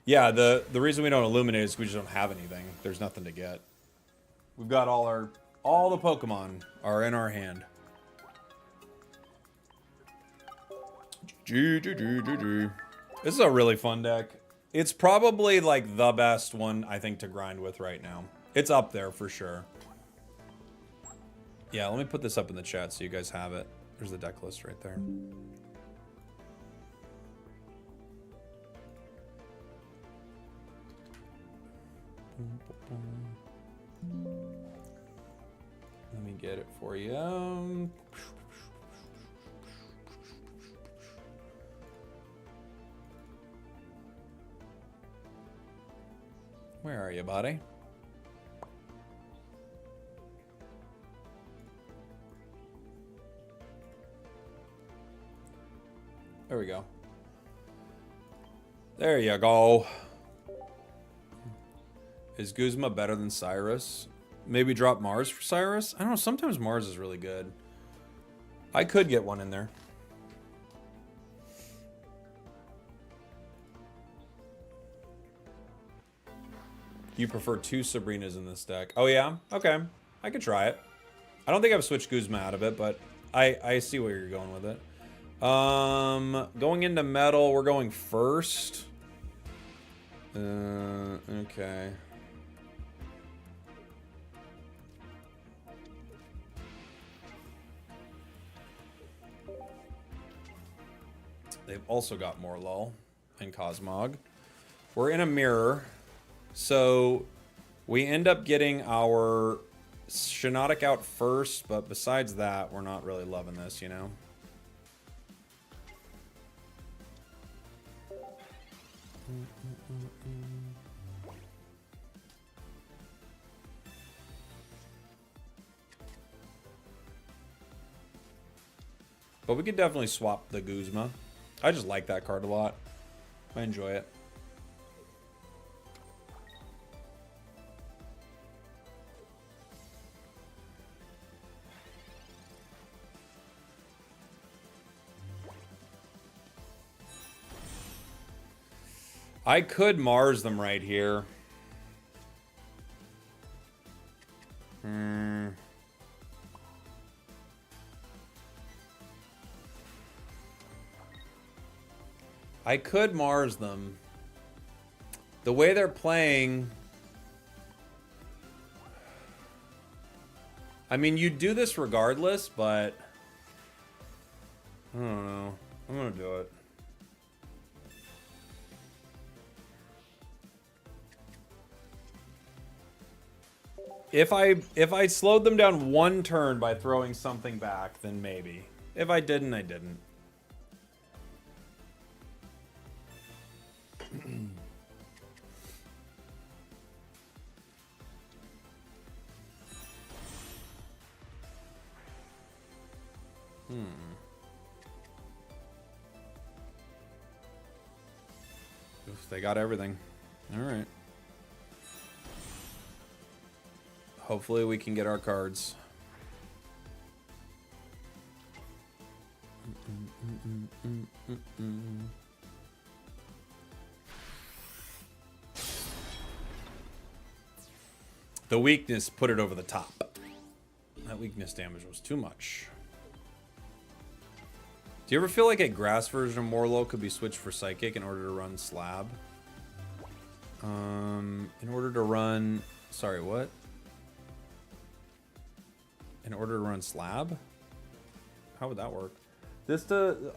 Yeah, the reason we don't illuminate is we just don't have anything. There's nothing to get. We've got all the Pokemon are in our hand. GG. This is a really fun deck. It's probably like the best one I think to grind with right now. It's up there for sure. Yeah, let me put this up in the chat so you guys have it. There's the deck list right there. Let me get it for you. Where are you, buddy? There we go. There you go. Is Guzma better than Cyrus? Maybe drop Mars for Cyrus? I don't know. Sometimes Mars is really good. I could get one in there. You prefer 2 Sabrinas in this deck? Oh, yeah? Okay. I could try it. I don't think I've switched Guzma out of it, but I see where you're going with it. Going into metal, we're going first. Okay. They've also got Morlul and Cosmog. We're in a mirror, so we end up getting our Shiinotic out first, but besides that, we're not really loving this, you know? But we could definitely swap the Guzma. I just like that card a lot. I enjoy it. I could Mars them right here. I could Mars them. The way they're playing... I mean, you do this regardless, but... I don't know. I'm gonna do it. If I slowed them down 1 turn by throwing something back, then maybe. If I didn't, I didn't. Oof, they got everything. All right. Hopefully we can get our cards. The weakness put it over the top. That weakness damage was too much. Do you ever feel like a grass version of Morlul could be switched for Psychic in order to run Slab? In order to run... Sorry, what? In order to run Slab? How would that work?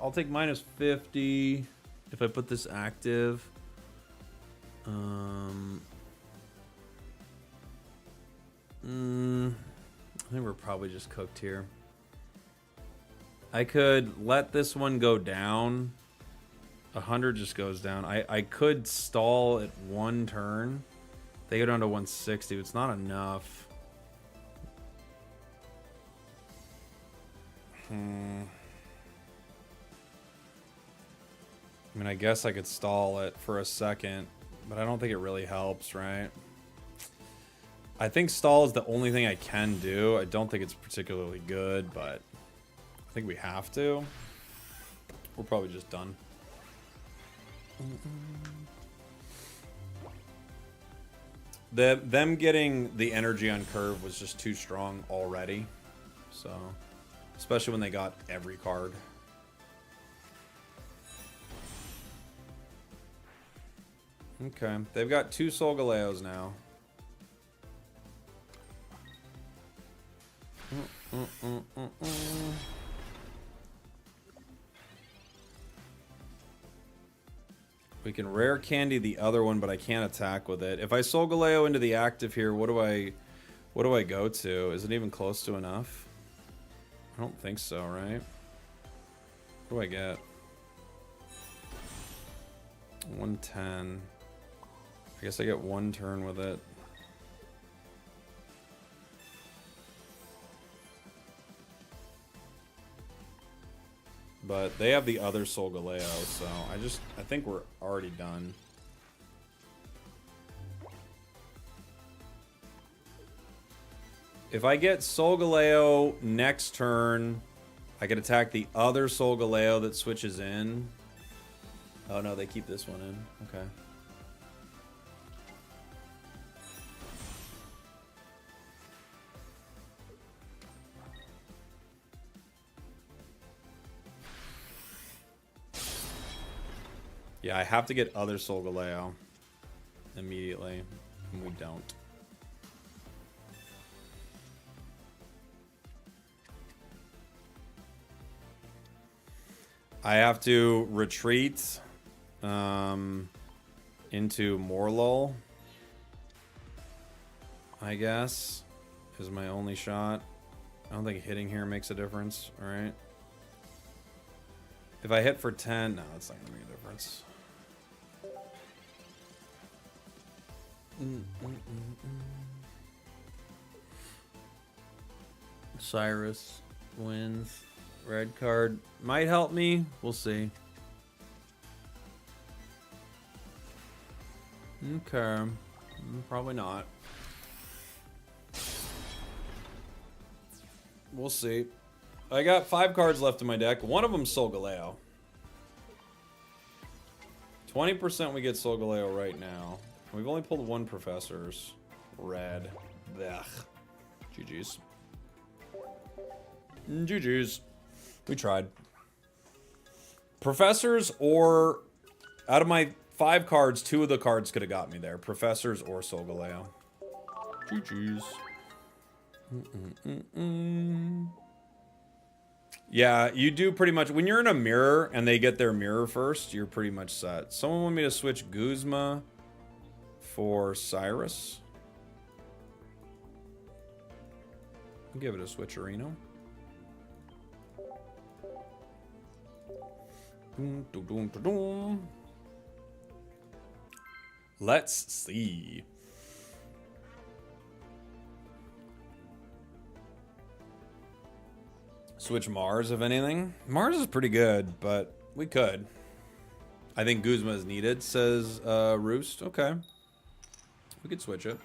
I'll take minus 50 if I put this active. I think we're probably just cooked here. I could let this one go down. 100 just goes down. I could stall at 1 turn. They go down to 160. It's not enough. I mean, I guess I could stall it for a second, but I don't think it really helps, right? I think stall is the only thing I can do. I don't think it's particularly good, but I think we have to. We're probably just done. Them getting the energy on curve was just too strong already. So, especially when they got every card. Okay, they've got 2 Solgaleos now. We can rare candy the other one, but I can't attack with it. If I Solgaleo into the active here, what do I go to? Is it even close to enough? I don't think so, right? What do I get? 110. I guess I get 1 turn with it. But they have the other Solgaleo, so I think we're already done. If I get Solgaleo next turn, I can attack the other Solgaleo that switches in. Oh no, they keep this one in. Okay. Yeah, I have to get other Solgaleo immediately, and we don't. I have to retreat into Morlul, I guess, is my only shot. I don't think hitting here makes a difference, alright? If I hit for 10, no, it's not going to make a difference. Cyrus wins. Red card might help me. We'll see. Okay. Probably not. We'll see. I got 5 cards left in my deck. One of them's Solgaleo. 20% we get Solgaleo right now. We've only pulled 1 Professor's. Red. Blech. GG's. GG's. We tried. Professors or... Out of my 5 cards, 2 of the cards could have got me there. Professors or Solgaleo. GG's. Yeah, you do pretty much... When you're in a mirror and they get their mirror first, you're pretty much set. Someone want me to switch Guzma for Cyrus? I'll give it a switcherino. Let's see. Switch Mars, if anything. Mars is pretty good, but we could. I think Guzma is needed, says Roost. Okay. We could switch it.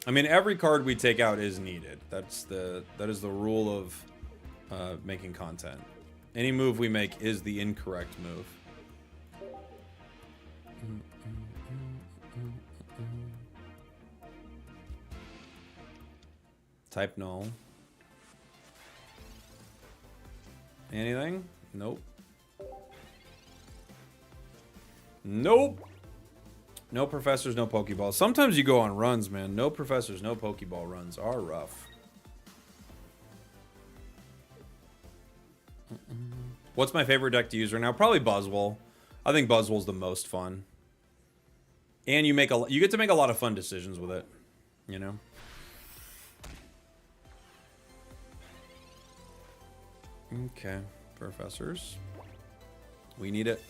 I mean, every card we take out is needed. That is the rule of making content. Any move we make is the incorrect move. Type null. Anything? Nope. Nope. No professors, no Pokeballs. Sometimes you go on runs, man. No professors, no Pokeball runs are rough. What's my favorite deck to use right now? Probably Buzzwole. I think Buzzwole's the most fun. And you get to make a lot of fun decisions with it, you know? Okay, professors. We need it.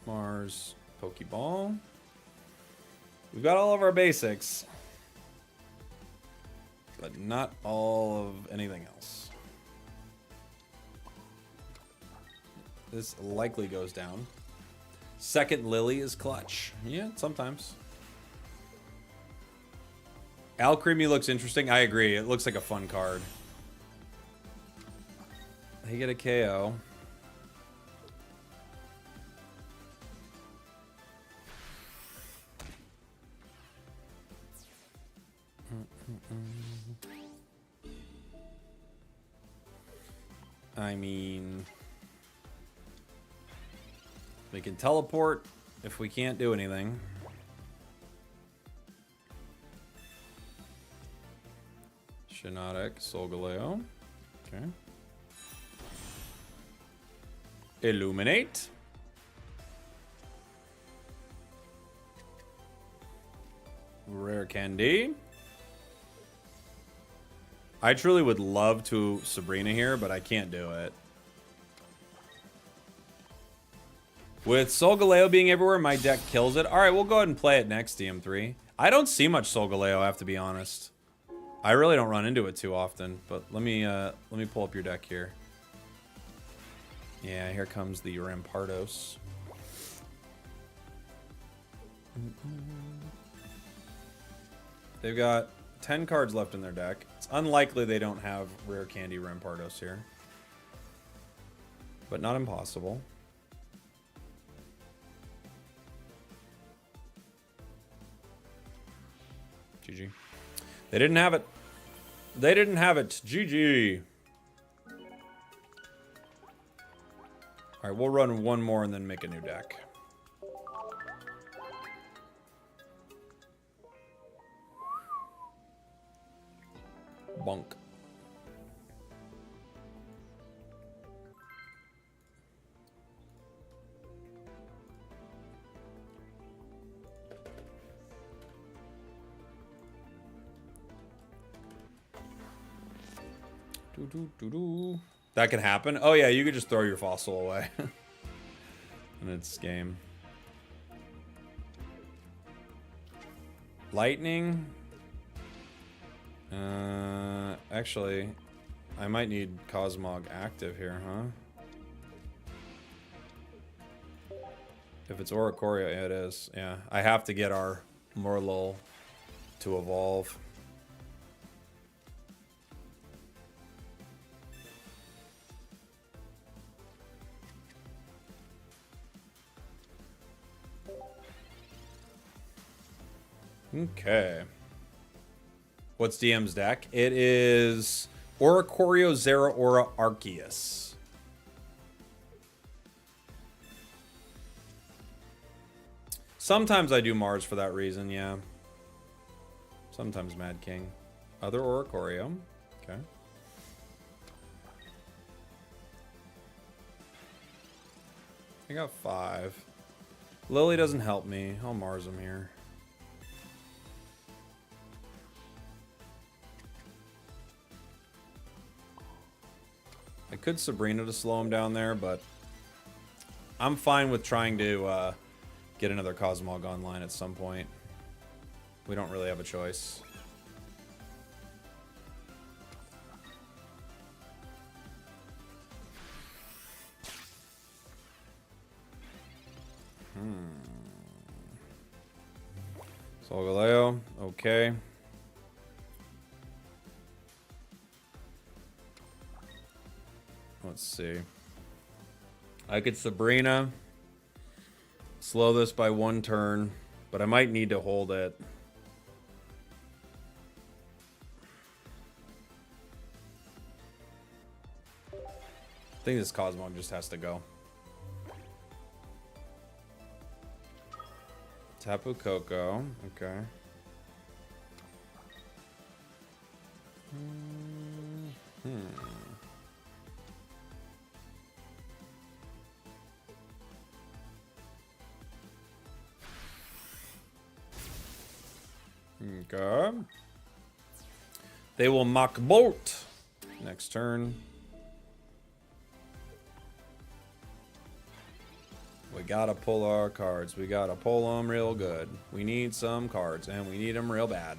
Mars, Pokeball. We've got all of our basics, but not all of anything else. This likely goes down. Second Lily is clutch. Yeah, sometimes. Alcremie looks interesting. I agree. It looks like a fun card. They get a KO. I mean, we can teleport if we can't do anything. Shiinotic, Solgaleo. Okay. Illuminate. Rare Candy. I truly would love to Sabrina here, but I can't do it. With Solgaleo being everywhere, my deck kills it. All right, we'll go ahead and play it next, DM3. I don't see much Solgaleo, I have to be honest. I really don't run into it too often, but let me pull up your deck here. Yeah, here comes the Rampardos. They've got 10 cards left in their deck. It's unlikely they don't have Rare Candy Rampardos here. But not impossible. GG. They didn't have it. They didn't have it. GG. Alright, we'll run one more and then make a new deck. Bonk. That can happen? Oh yeah, you could just throw your fossil away. And it's game. Lightning? Actually, I might need Cosmog active here, huh? If it's Oricorio, yeah, it is. Yeah, I have to get our Morlul to evolve. Okay. What's DM's deck? It is Oricorio, Zeraora, Arceus. Sometimes I do Mars for that reason, yeah. Sometimes Mad King. Other Oricorio. Okay. I got 5. Lily doesn't help me. I'll Mars him here. I could Sabrina to slow him down there, but I'm fine with trying to get another Cosmog online at some point. We don't really have a choice. Solgaleo, okay. Let's see. I could Sabrina, slow this by 1 turn, but I might need to hold it. I think this Cosmog just has to go. Tapu Koko, okay. Okay. They will Mach Bolt next turn. We gotta pull our cards. We gotta pull them real good. We need some cards, and we need them real bad.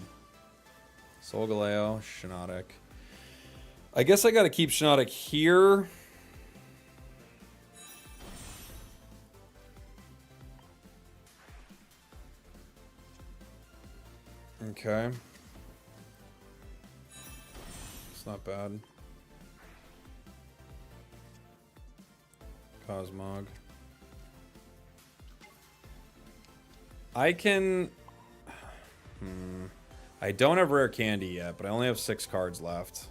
Solgaleo, Shiinotic. I guess I gotta keep Shiinotic here. Okay. It's not bad. Cosmog. I can... I don't have rare candy yet, but I only have 6 cards left.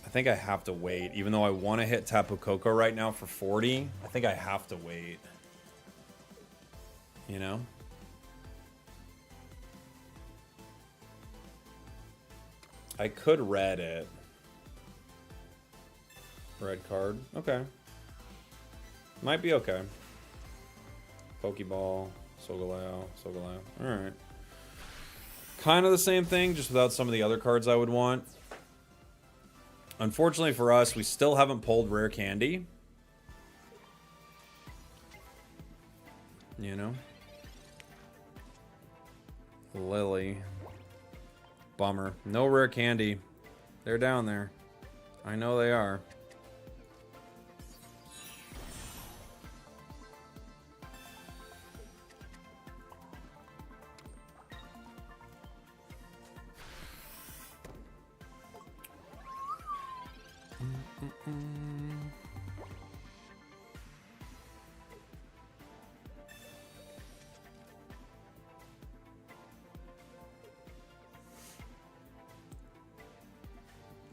I think I have to wait. Even though I want to hit Tapu Koko right now for 40, I think I have to wait. You know? I could red it. Red card. Okay. Might be okay. Pokeball. Solgaleo. Solgaleo. Alright. Kind of the same thing, just without some of the other cards I would want. Unfortunately for us, we still haven't pulled rare candy. You know? Lily. Bummer. No rare candy. They're down there. I know they are.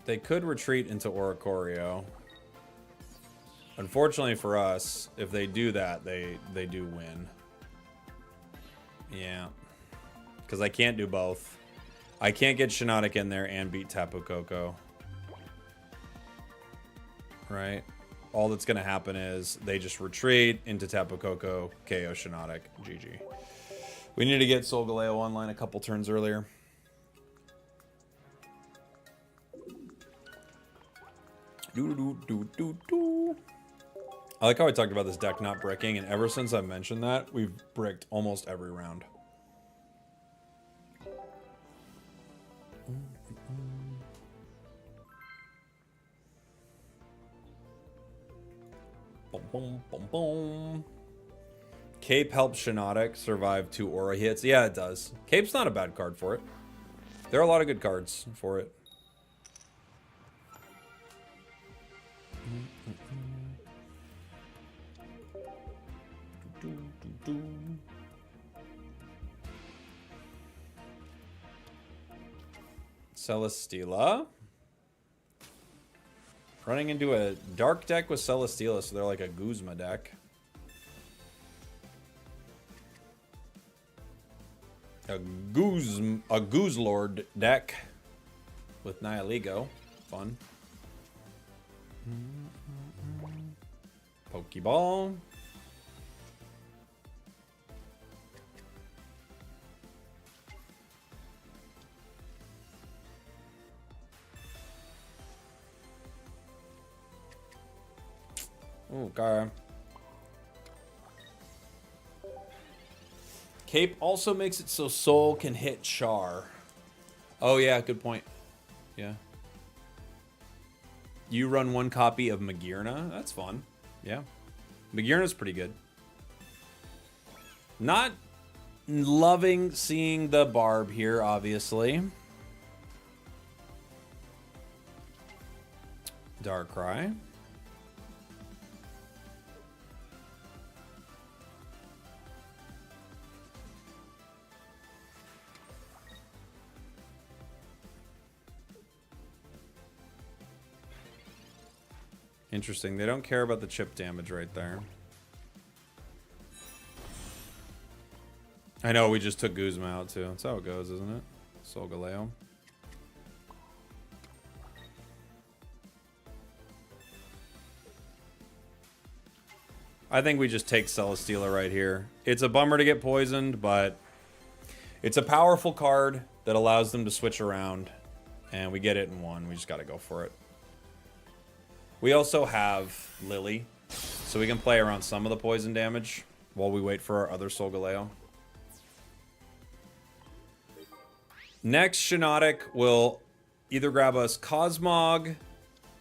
They could retreat into Oricorio. Unfortunately for us, if they do that, they do win. Yeah. Because I can't do both. I can't get Shiinotic in there and beat Tapu Koko. Right? All that's going to happen is they just retreat into Tapu Koko, KO Shiinotic, GG. We need to get Solgaleo online a couple turns earlier. I like how I talked about this deck not bricking, and ever since I mentioned that, we've bricked almost every round. Boom, boom, boom, boom. Cape helps Shiinotic survive 2 aura hits. Yeah, it does. Cape's not a bad card for it. There are a lot of good cards for it. Celesteela. Running into a dark deck with Celesteela, so they're like a Guzma deck. A Goozlord deck with Nihiligo. Fun. Pokeball. Okay. Cape also makes it so Soul can hit Char. Oh yeah, good point. Yeah. You run 1 copy of Magearna. That's fun. Yeah. Magearna's pretty good. Not loving seeing the Barb here, obviously. Darkrai. Interesting. They don't care about the chip damage right there. I know, we just took Guzma out too. That's how it goes, isn't it? Solgaleo. I think we just take Celesteela right here. It's a bummer to get poisoned, but it's a powerful card that allows them to switch around. And we get it in 1. We just got to go for it. We also have Lily, so we can play around some of the poison damage while we wait for our other Solgaleo. Next, Shiinotic will either grab us Cosmog,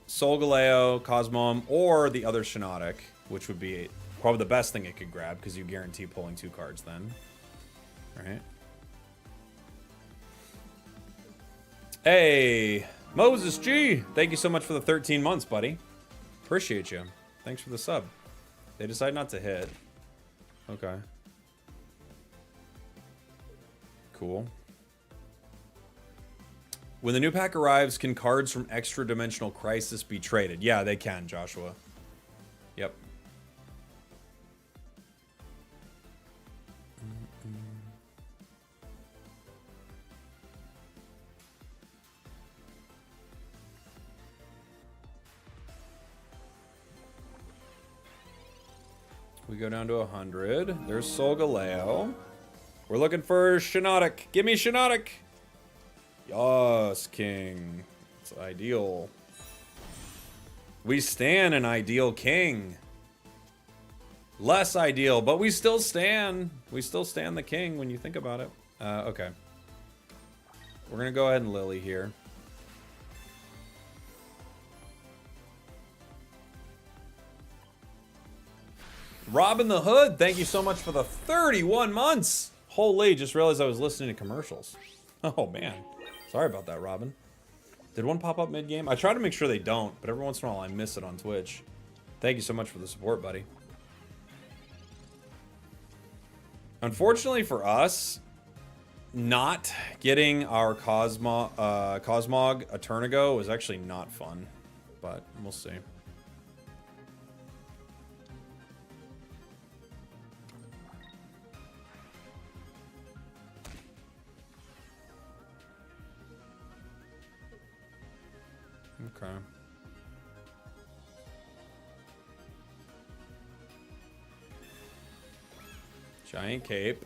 Solgaleo, Cosmom, or the other Shiinotic, which would be probably the best thing it could grab, because you guarantee pulling 2 cards then. Alright. Hey, Moses G! Thank you so much for the 13 months, buddy. Appreciate you. Thanks for the sub. They decide not to hit. Okay. cool. When the new pack arrives, can cards from Extra Dimensional Crisis be traded? Yeah, they can, Joshua. Yep. We go down to 100. There's Solgaleo. We're looking for Shiinotic. Give me Shiinotic. Yes, King. It's ideal. We stand an ideal king. Less ideal, but we still stand. We still stand the king when you think about it. Okay. We're going to go ahead and Lily here. Robin the Hood, thank you so much for the 31 months. Holy, just realized I was listening to commercials. Oh, man. Sorry about that, Robin. Did one pop up mid-game? I try to make sure they don't, but every once in a while I miss it on Twitch. Thank you so much for the support, buddy. Unfortunately for us, not getting our Cosmog a turn ago was actually not fun, but we'll see. Okay. Giant cape.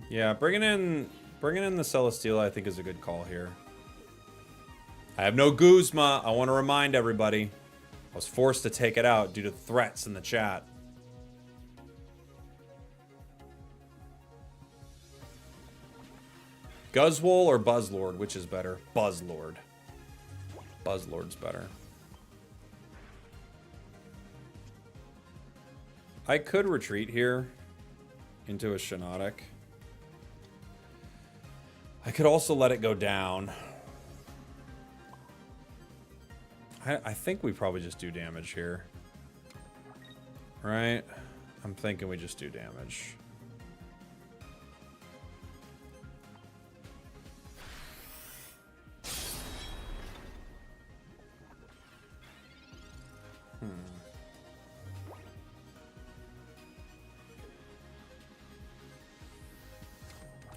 Yeah, bringing in the Celesteela I think is a good call here. I have no Guzma. I want to remind everybody. I was forced to take it out due to threats in the chat. Guzzwole or Buzzlord, which is better? Buzzlord. Buzzlord's better. I could retreat here into a Shiinotic. I could also let it go down. I think we probably just do damage here. Right? I'm thinking we just do damage.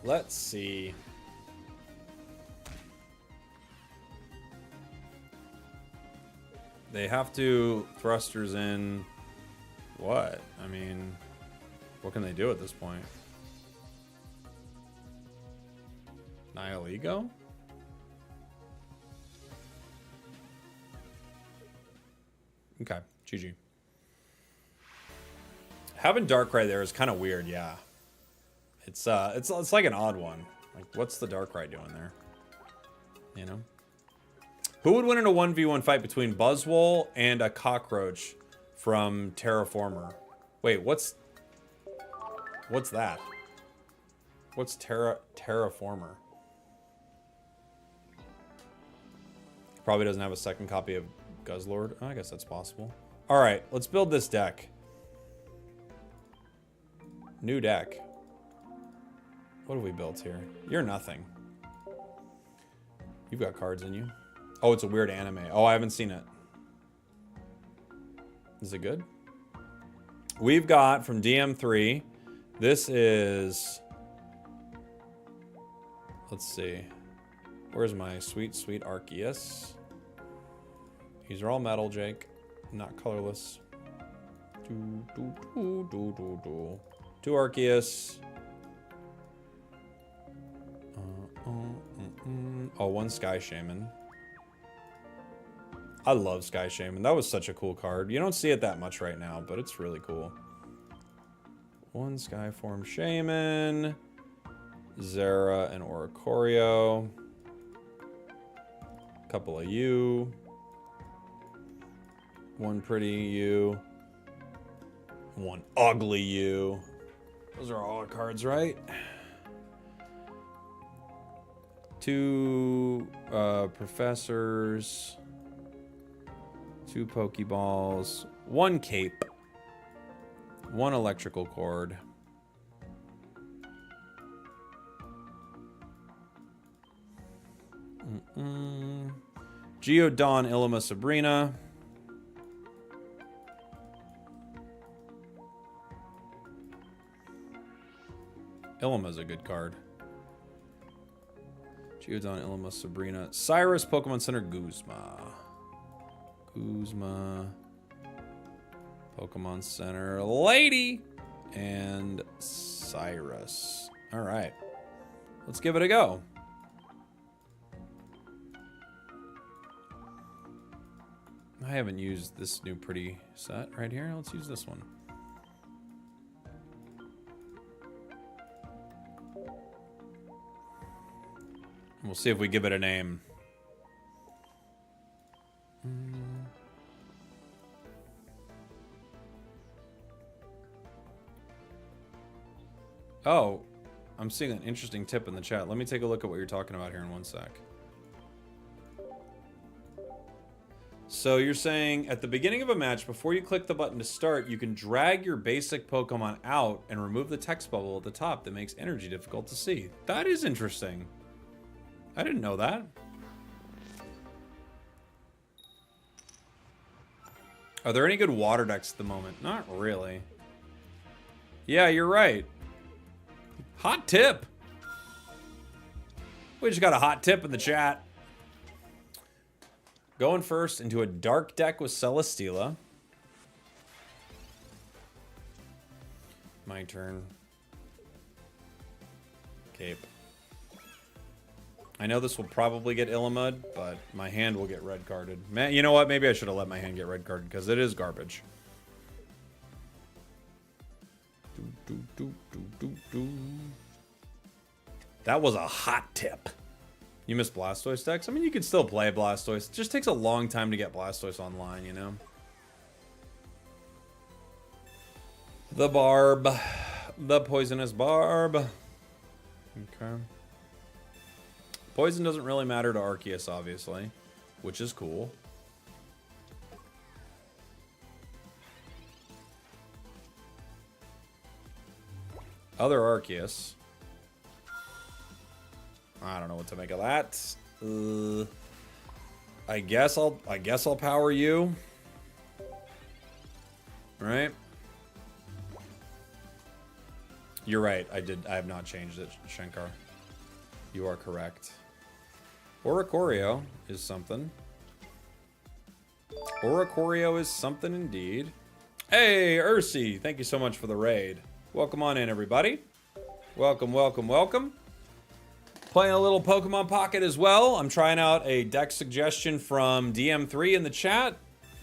Let's see. They have to thrusters in what? I mean, what can they do at this point? Nihilego? Okay, GG. Having Darkrai there is kind of weird, yeah. It's like an odd one. Like, what's the Darkrai doing there? You know? Who would win in a 1v1 fight between Buzzwole and a cockroach from Terraformer? Wait, what's that? What's Terraformer? Probably doesn't have a second copy of Guzzlord. Oh, I guess that's possible. All right, let's build this deck. New deck. What have we built here? You're nothing. You've got cards in you. Oh, it's a weird anime. Oh, I haven't seen it. Is it good? We've got from DM3. This is... Let's see. Where's my sweet, sweet Arceus? These are all metal, Jake. Not colorless. Two Arceus. Oh, one Sky Shaman. I love Sky Shaman. That was such a cool card. You don't see it that much right now, but it's really cool. One Skyform Shaman. Zera and Oricorio. Couple of you. One pretty you. One ugly you. Those are all our cards, right? Two professors. Two Pokeballs. One cape. One electrical cord. Geodawn, Ilima, Sabrina. Ilima's a good card. Geodawn, Ilima, Sabrina. Cyrus, Pokemon Center, Guzma. Guzma. Pokemon Center, Lady. And Cyrus. Alright. Let's give it a go. I haven't used this new pretty set right here. Let's use this one. We'll see if we give it a name. Oh, I'm seeing an interesting tip in the chat. Let me take a look at what you're talking about here in one sec. So you're saying at the beginning of a match, before you click the button to start, you can drag your basic Pokemon out and remove the text bubble at the top that makes energy difficult to see. That is interesting. I didn't know that. Are there any good water decks at the moment? Not really. Yeah, you're right. Hot tip. We just got a hot tip in the chat. Going first into a dark deck with Celesteela. My turn. Cape. I know this will probably get Illimud, but my hand will get red carded. Man, you know what? Maybe I should have let my hand get red carded because it is garbage. That was a hot tip. You missed Blastoise decks? I mean, you can still play Blastoise. It just takes a long time to get Blastoise online, you know? The Barb. The Poisonous Barb. Okay. Poison doesn't really matter to Arceus, obviously, which is cool. Other Arceus. I don't know what to make of that. I guess I'll power you. Right? You're right. I have not changed it, Shankar. You are correct. Oricorio is something. Oricorio is something indeed. Hey, Ursi, thank you so much for the raid. Welcome on in, everybody. Welcome, welcome, welcome. Playing a little Pokemon Pocket as well. I'm trying out a deck suggestion from DM3 in the chat,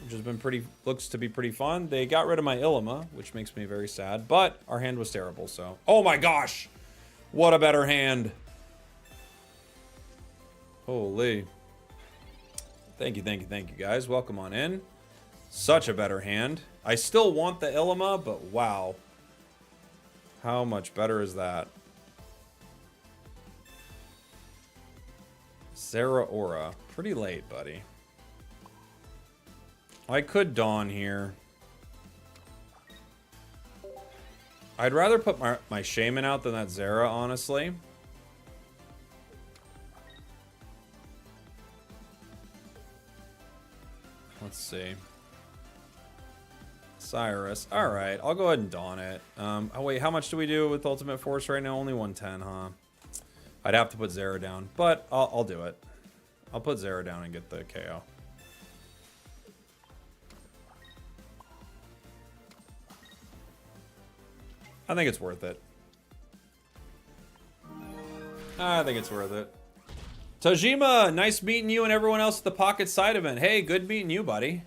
which has been looks to be pretty fun. They got rid of my Ilima, which makes me very sad, but our hand was terrible, so. Oh my gosh! What a better hand. Holy. Thank you, thank you, thank you, guys. Welcome on in. Such a better hand. I still want the Ilima, but wow. How much better is that? Zeraora. Pretty late, buddy. I could Dawn here. I'd rather put my Shaman out than that Zera, honestly. Let's see. Cyrus. Alright, I'll go ahead and Dawn it. Oh wait, how much do we do with Ultimate Force right now? Only 110, huh? I'd have to put Zera down, but I'll do it. I'll put Zera down and get the KO. I think it's worth it. I think it's worth it. Tajima, nice meeting you and everyone else at the Pocket Side event. Hey, good meeting you, buddy.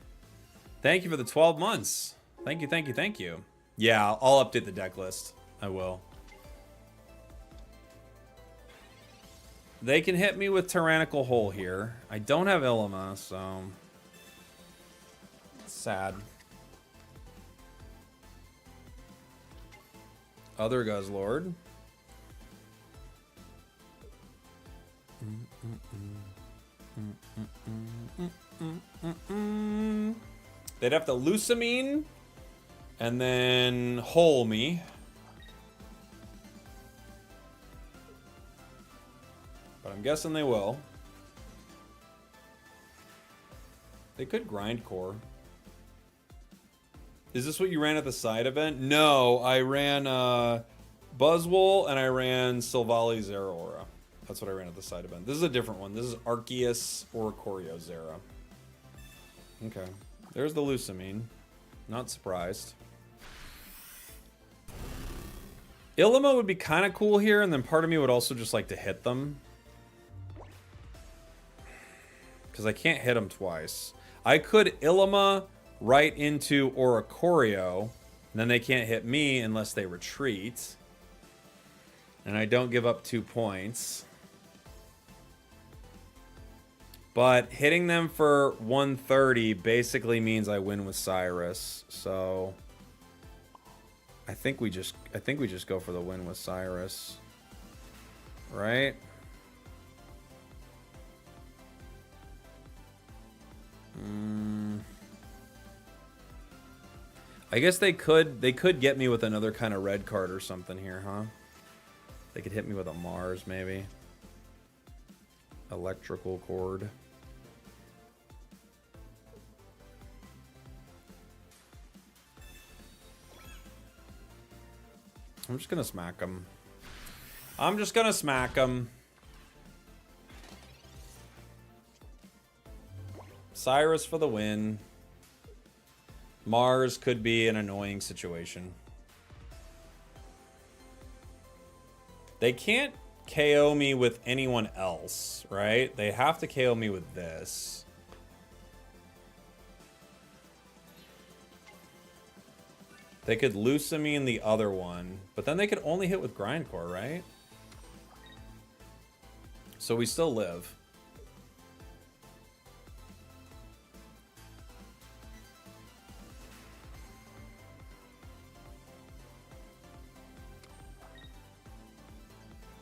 Thank you for the 12 months. Thank you, thank you, thank you. Yeah, I'll update the deck list. I will. They can hit me with Tyrannical Hole here. I don't have Ilima, so... sad. Other Guzzlord. They'd have to Lusamine And then Hole Me. But I'm guessing they will. They could Grind Core. Is this what you ran at the side event? No, I ran Buzzwole and I ran Silvally Zeraora. That's what I ran at the side event. This is a different one. This is Arceus Oricorio Zera. Okay. There's the Lusamine. Not surprised. Ilima would be kind of cool here, and then part of me would also just like to hit them. Because I can't hit them twice. I could Ilima right into Oricorio, and then they can't hit me unless they retreat. And I don't give up 2 points. But hitting them for 130 basically means I win with Cyrus. So I think we just go for the win with Cyrus. Right? I guess they could get me with another kind of red card or something here, huh? They could hit me with a Mars maybe. Electrical cord. I'm just gonna smack him. I'm just gonna smack him. Cyrus for the win. Mars could be an annoying situation. They can't KO me with anyone else, right? They have to KO me with this. They could Lusamine the other one, but then they could only hit with Grindcore, right? So we still live.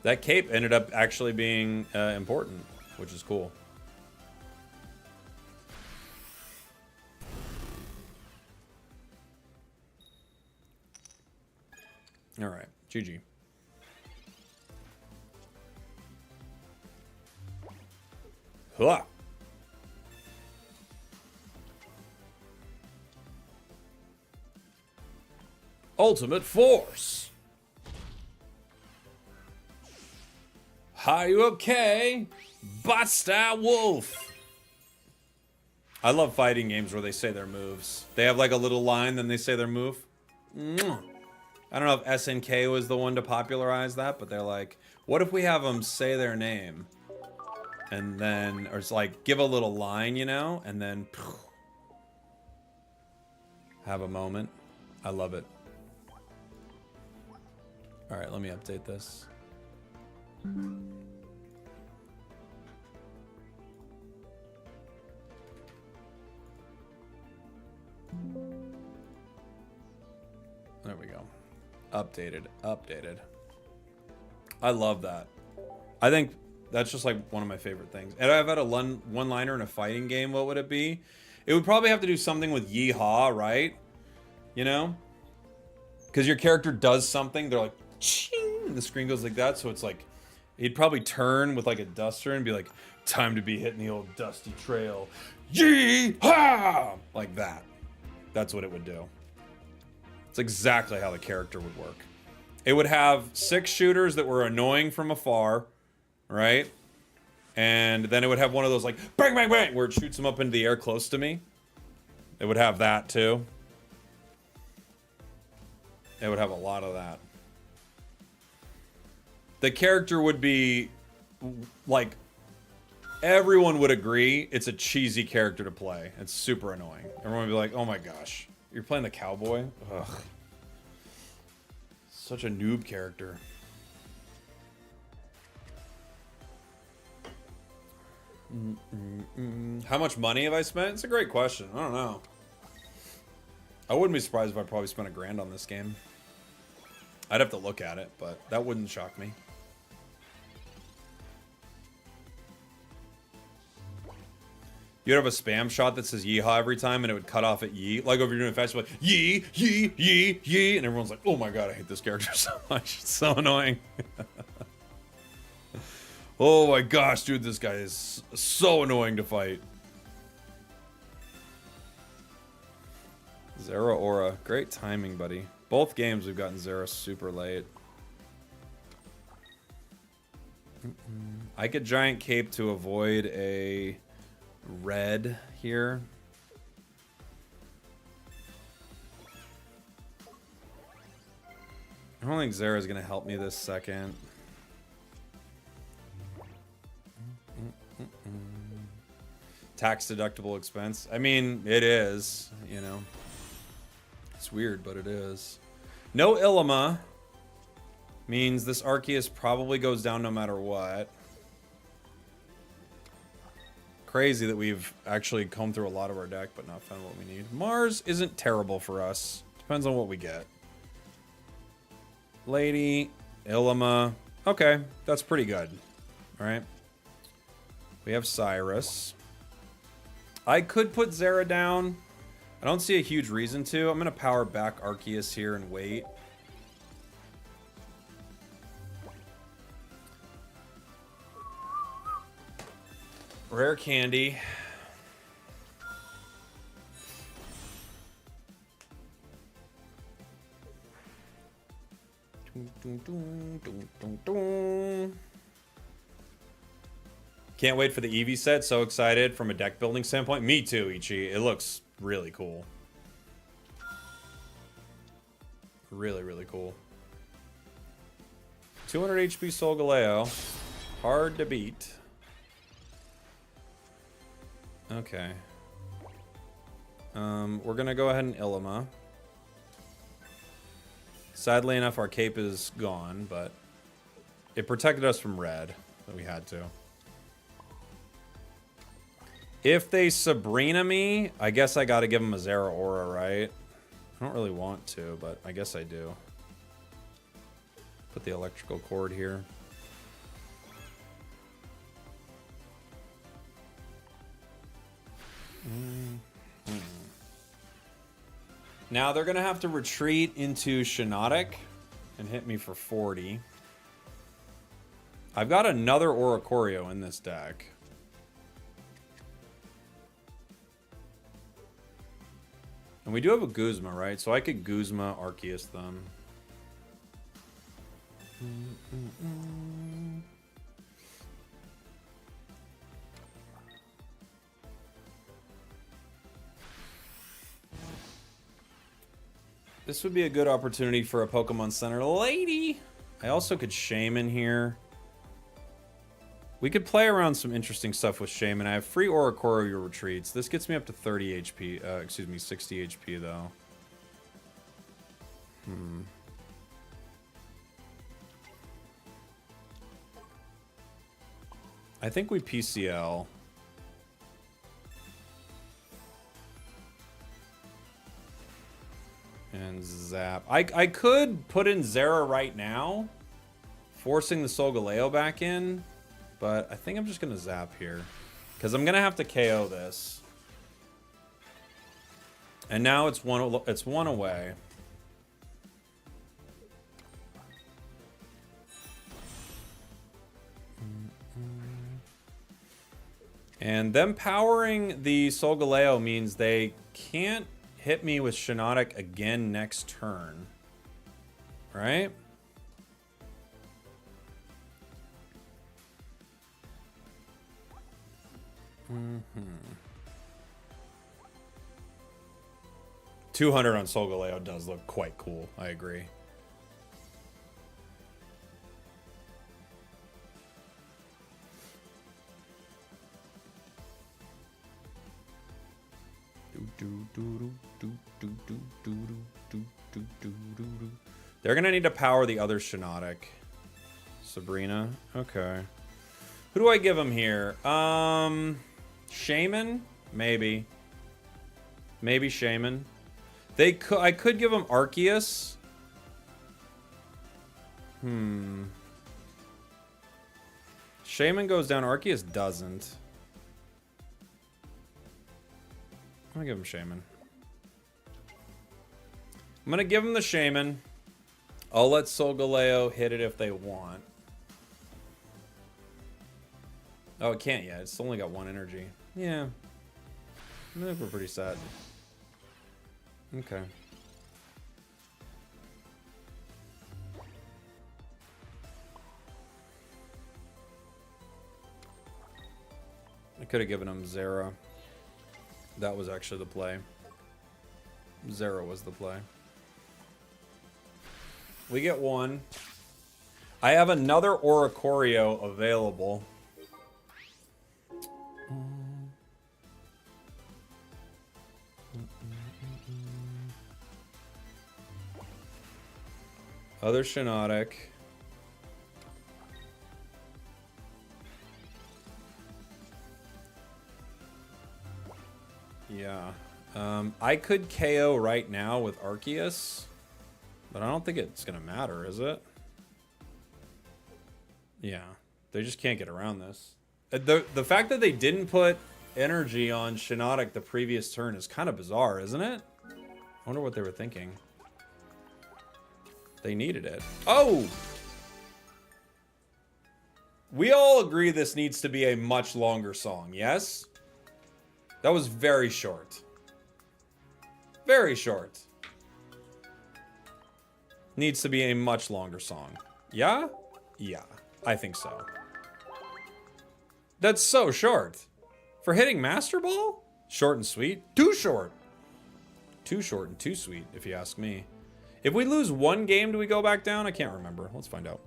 That cape ended up actually being important, which is cool. All right, GG. Huh. Ultimate Force. Are you okay? Basta Wolf. I love fighting games where they say their moves. They have like a little line, then they say their move. Mwah. I don't know if SNK was the one to popularize that, but they're like, what if we have them say their name? And then, or it's like, give a little line, you know? And then, have a moment. I love it. All right, let me update this. There we go. Updated. I love that. I think that's just like one of my favorite things. And I've had a one-liner in a fighting game, what would it be? It would probably have to do something with Yeehaw, right? You know? Because your character does something, they're like, ching, and the screen goes like that, so it's like, he'd probably turn with like a duster and be like, time to be hitting the old dusty trail. Yeehaw! Like that. That's what it would do. It's exactly how the character would work. It would have 6 shooters that were annoying from afar, right? And then it would have one of those like, bang, bang, bang, where it shoots them up into the air close to me. It would have that too. It would have a lot of that. The character would be, like, everyone would agree it's a cheesy character to play. It's super annoying. Everyone would be like, oh my gosh. You're playing the cowboy? Ugh. Such a noob character. How much money have I spent? It's a great question. I don't know. I wouldn't be surprised if I probably spent $1,000 on this game. I'd have to look at it, but that wouldn't shock me. You'd have a spam shot that says Yeehaw every time, and it would cut off at Yee. Like, if you're doing a fast, like, Yee, Yee, Yee, Yee, and everyone's like, oh my god, I hate this character so much. It's so annoying. Oh my gosh, dude, this guy is so annoying to fight. Zera Aura. Great timing, buddy. Both games we've gotten Zera super late. I could Giant Cape to avoid a red here. I don't think Zera's gonna help me this second. Tax deductible expense. I mean, it is, you know. It's weird, but it is. No Illima means this Arceus probably goes down no matter what. Crazy that we've actually combed through a lot of our deck, but not found what we need. Mars isn't terrible for us. Depends on what we get. Lady, Illima. Okay, that's pretty good. All right. We have Cyrus. I could put Zera down. I don't see a huge reason to. I'm going to power back Arceus here and wait. Rare candy. Can't wait for the Eevee set. So excited from a deck building standpoint. Me too, Ichi. It looks really cool. Really, really cool. 200 HP Solgaleo. Hard to beat. Okay. We're gonna go ahead and Illima. Sadly enough, our cape is gone, but it protected us from red that we had to. If they Sabrina me, I guess I gotta give them a Zera Aura, right? I don't really want to, but I guess I do. Put the electrical cord here. Now they're gonna have to retreat into Shiinotic and hit me for 40. I've got another Oricorio in this deck. And we do have a Guzma, right? So I could Guzma Arceus them. This would be a good opportunity for a Pokemon Center lady. I also could Shaman here. We could play around some interesting stuff with Shaman. I have free Oricorio retreats. This gets me up to 30 HP. Excuse me, 60 HP though. I think we PCL. And Zap. I could put in Zera right now, forcing the Solgaleo back in, but I think I'm just gonna Zap here because I'm gonna have to KO this. And now it's one away. And them powering the Solgaleo means they can't hit me with Shiinotic again next turn. Right? Mm-hmm. 200 on Solgaleo does look quite cool. I agree. They're gonna need to power the other Shiinotic. Sabrina. Okay. Who do I give him here? Shaman? Maybe. Maybe Shaman. I could give him Arceus. Shaman goes down, Arceus doesn't. gonna give him Shaman. I'm gonna give him the Shaman. I'll let Solgaleo hit it if they want. Oh, it can't yet. It's only got 1 energy. Yeah. I think we're pretty sad. Okay. I could have given him Zera. That was actually the play. Zera was the play. We get 1. I have another Oricorio available. Other Shiinotic. Yeah. I could KO right now with Arceus, but I don't think it's going to matter, is it? Yeah. They just can't get around this. The fact that they didn't put energy on Shiinotic the previous turn is kind of bizarre, isn't it? I wonder what they were thinking. They needed it. Oh! We all agree this needs to be a much longer song, yes? That was very short. Very short. Needs to be a much longer song. Yeah? Yeah, I think so. That's so short. For hitting Master Ball? Short and sweet? Too short. Too short and too sweet, if you ask me. If we lose 1 game, do we go back down? I can't remember. Let's find out.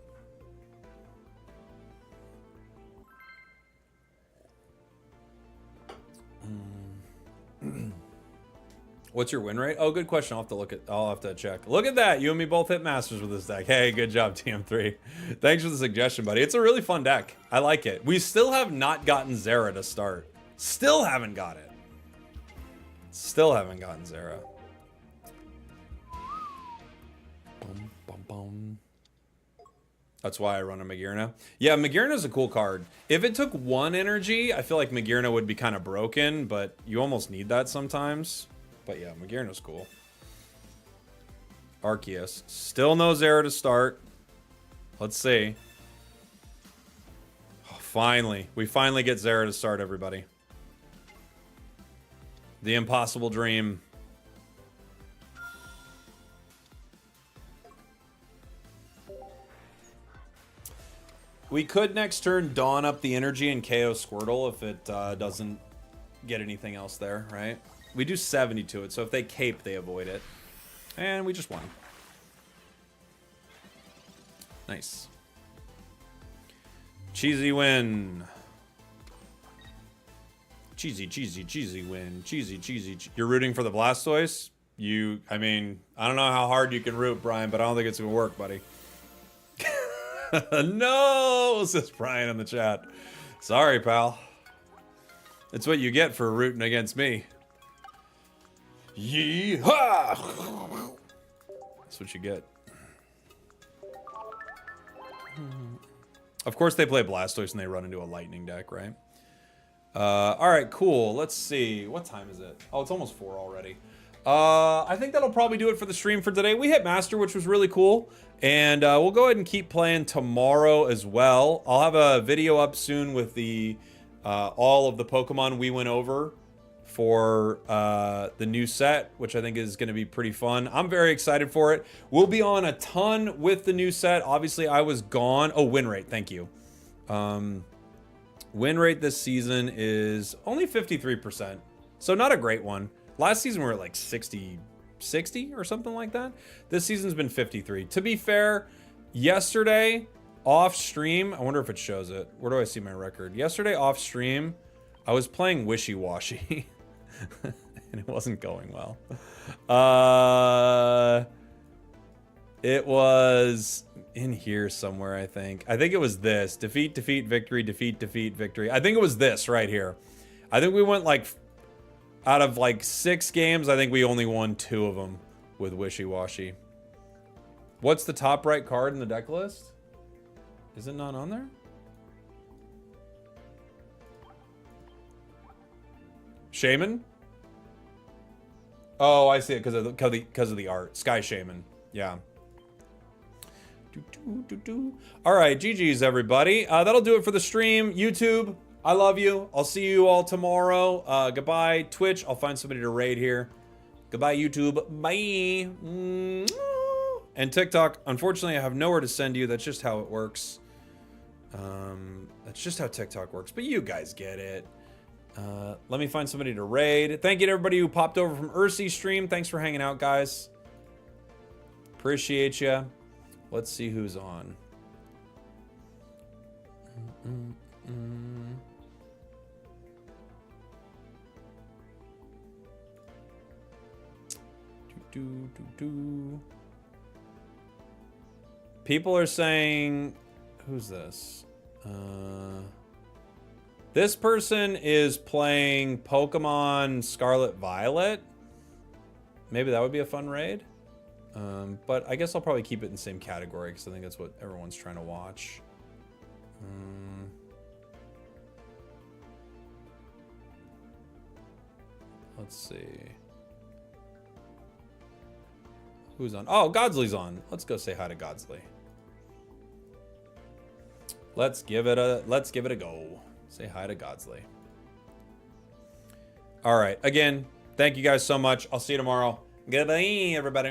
What's your win rate? Oh, good question. I'll have to check. Look at that. You and me both hit Masters with this deck. Hey, good job, TM3. Thanks for the suggestion, buddy. It's a really fun deck. I like it. We still have not gotten Zera to start. Still haven't got it. Still haven't gotten Zera. Boom, boom, boom. That's why I run a Magearna. Yeah, Magearna's a cool card. If it took 1 energy, I feel like Magearna would be kind of broken, but you almost need that sometimes. But yeah, Magearna's cool. Arceus. Still no Zera to start. Let's see. Oh, finally. We finally get Zera to start, everybody. The impossible dream. We could next turn Dawn up the energy and KO Squirtle if it doesn't get anything else there, right? We do 70 to it, so if they cape, they avoid it. And we just won. Nice. Cheesy win. Cheesy win. Cheesy. You're rooting for the Blastoise? I mean, I don't know how hard you can root, Brian, but I don't think it's going to work, buddy. No, says Brian in the chat. Sorry, pal. It's what you get for rooting against me. Yeehaw! That's what you get. Of course they play Blastoise and they run into a lightning deck, right? Alright, cool. Let's see. What time is it? Oh, it's almost 4 already. I think that'll probably do it for the stream for today. We hit Master, which was really cool. And we'll go ahead and keep playing tomorrow as well. I'll have a video up soon with the all of the Pokemon we went over for the new set, which I think is going to be pretty fun. I'm very excited for it. We'll be on a ton with the new set. Obviously, I was gone. Oh, win rate. Thank you. Win rate this season is only 53%. So not a great one. Last season we were at like 60 or something like that. This season's been 53. To be fair, yesterday off stream, I wonder if it shows it. Where do I see my record? Yesterday off stream, I was playing Wishy-Washy. And it wasn't going well. It was in here somewhere, I think. I think it was this. Defeat, victory, defeat, victory. I think it was this right here. I think we went like, out of like 6 games, I think we only won 2 of them with Wishy-Washy. What's the top right card in the deck list? Is it not on there? Shaman? Oh, I see it because of the art. Sky Shaman. Yeah. All right, GG's everybody. That'll do it for the stream. YouTube, I love you. I'll see you all tomorrow. Goodbye, Twitch. I'll find somebody to raid here. Goodbye, YouTube. Bye. And TikTok, unfortunately, I have nowhere to send you. That's just how it works. That's just how TikTok works. But you guys get it. Let me find somebody to raid. Thank you to everybody who popped over from Ursi's stream. Thanks for hanging out, guys. Appreciate you. Let's see who's on. People are saying, who's this? This person is playing Pokemon Scarlet Violet. Maybe that would be a fun raid. But I guess I'll probably keep it in the same category because I think that's what everyone's trying to watch. Let's see. Who's on? Oh, Godsley's on. Let's go say hi to Godsley. Let's give it a go. Say hi to Godsley. All right. Again, thank you guys so much. I'll see you tomorrow. Goodbye, everybody.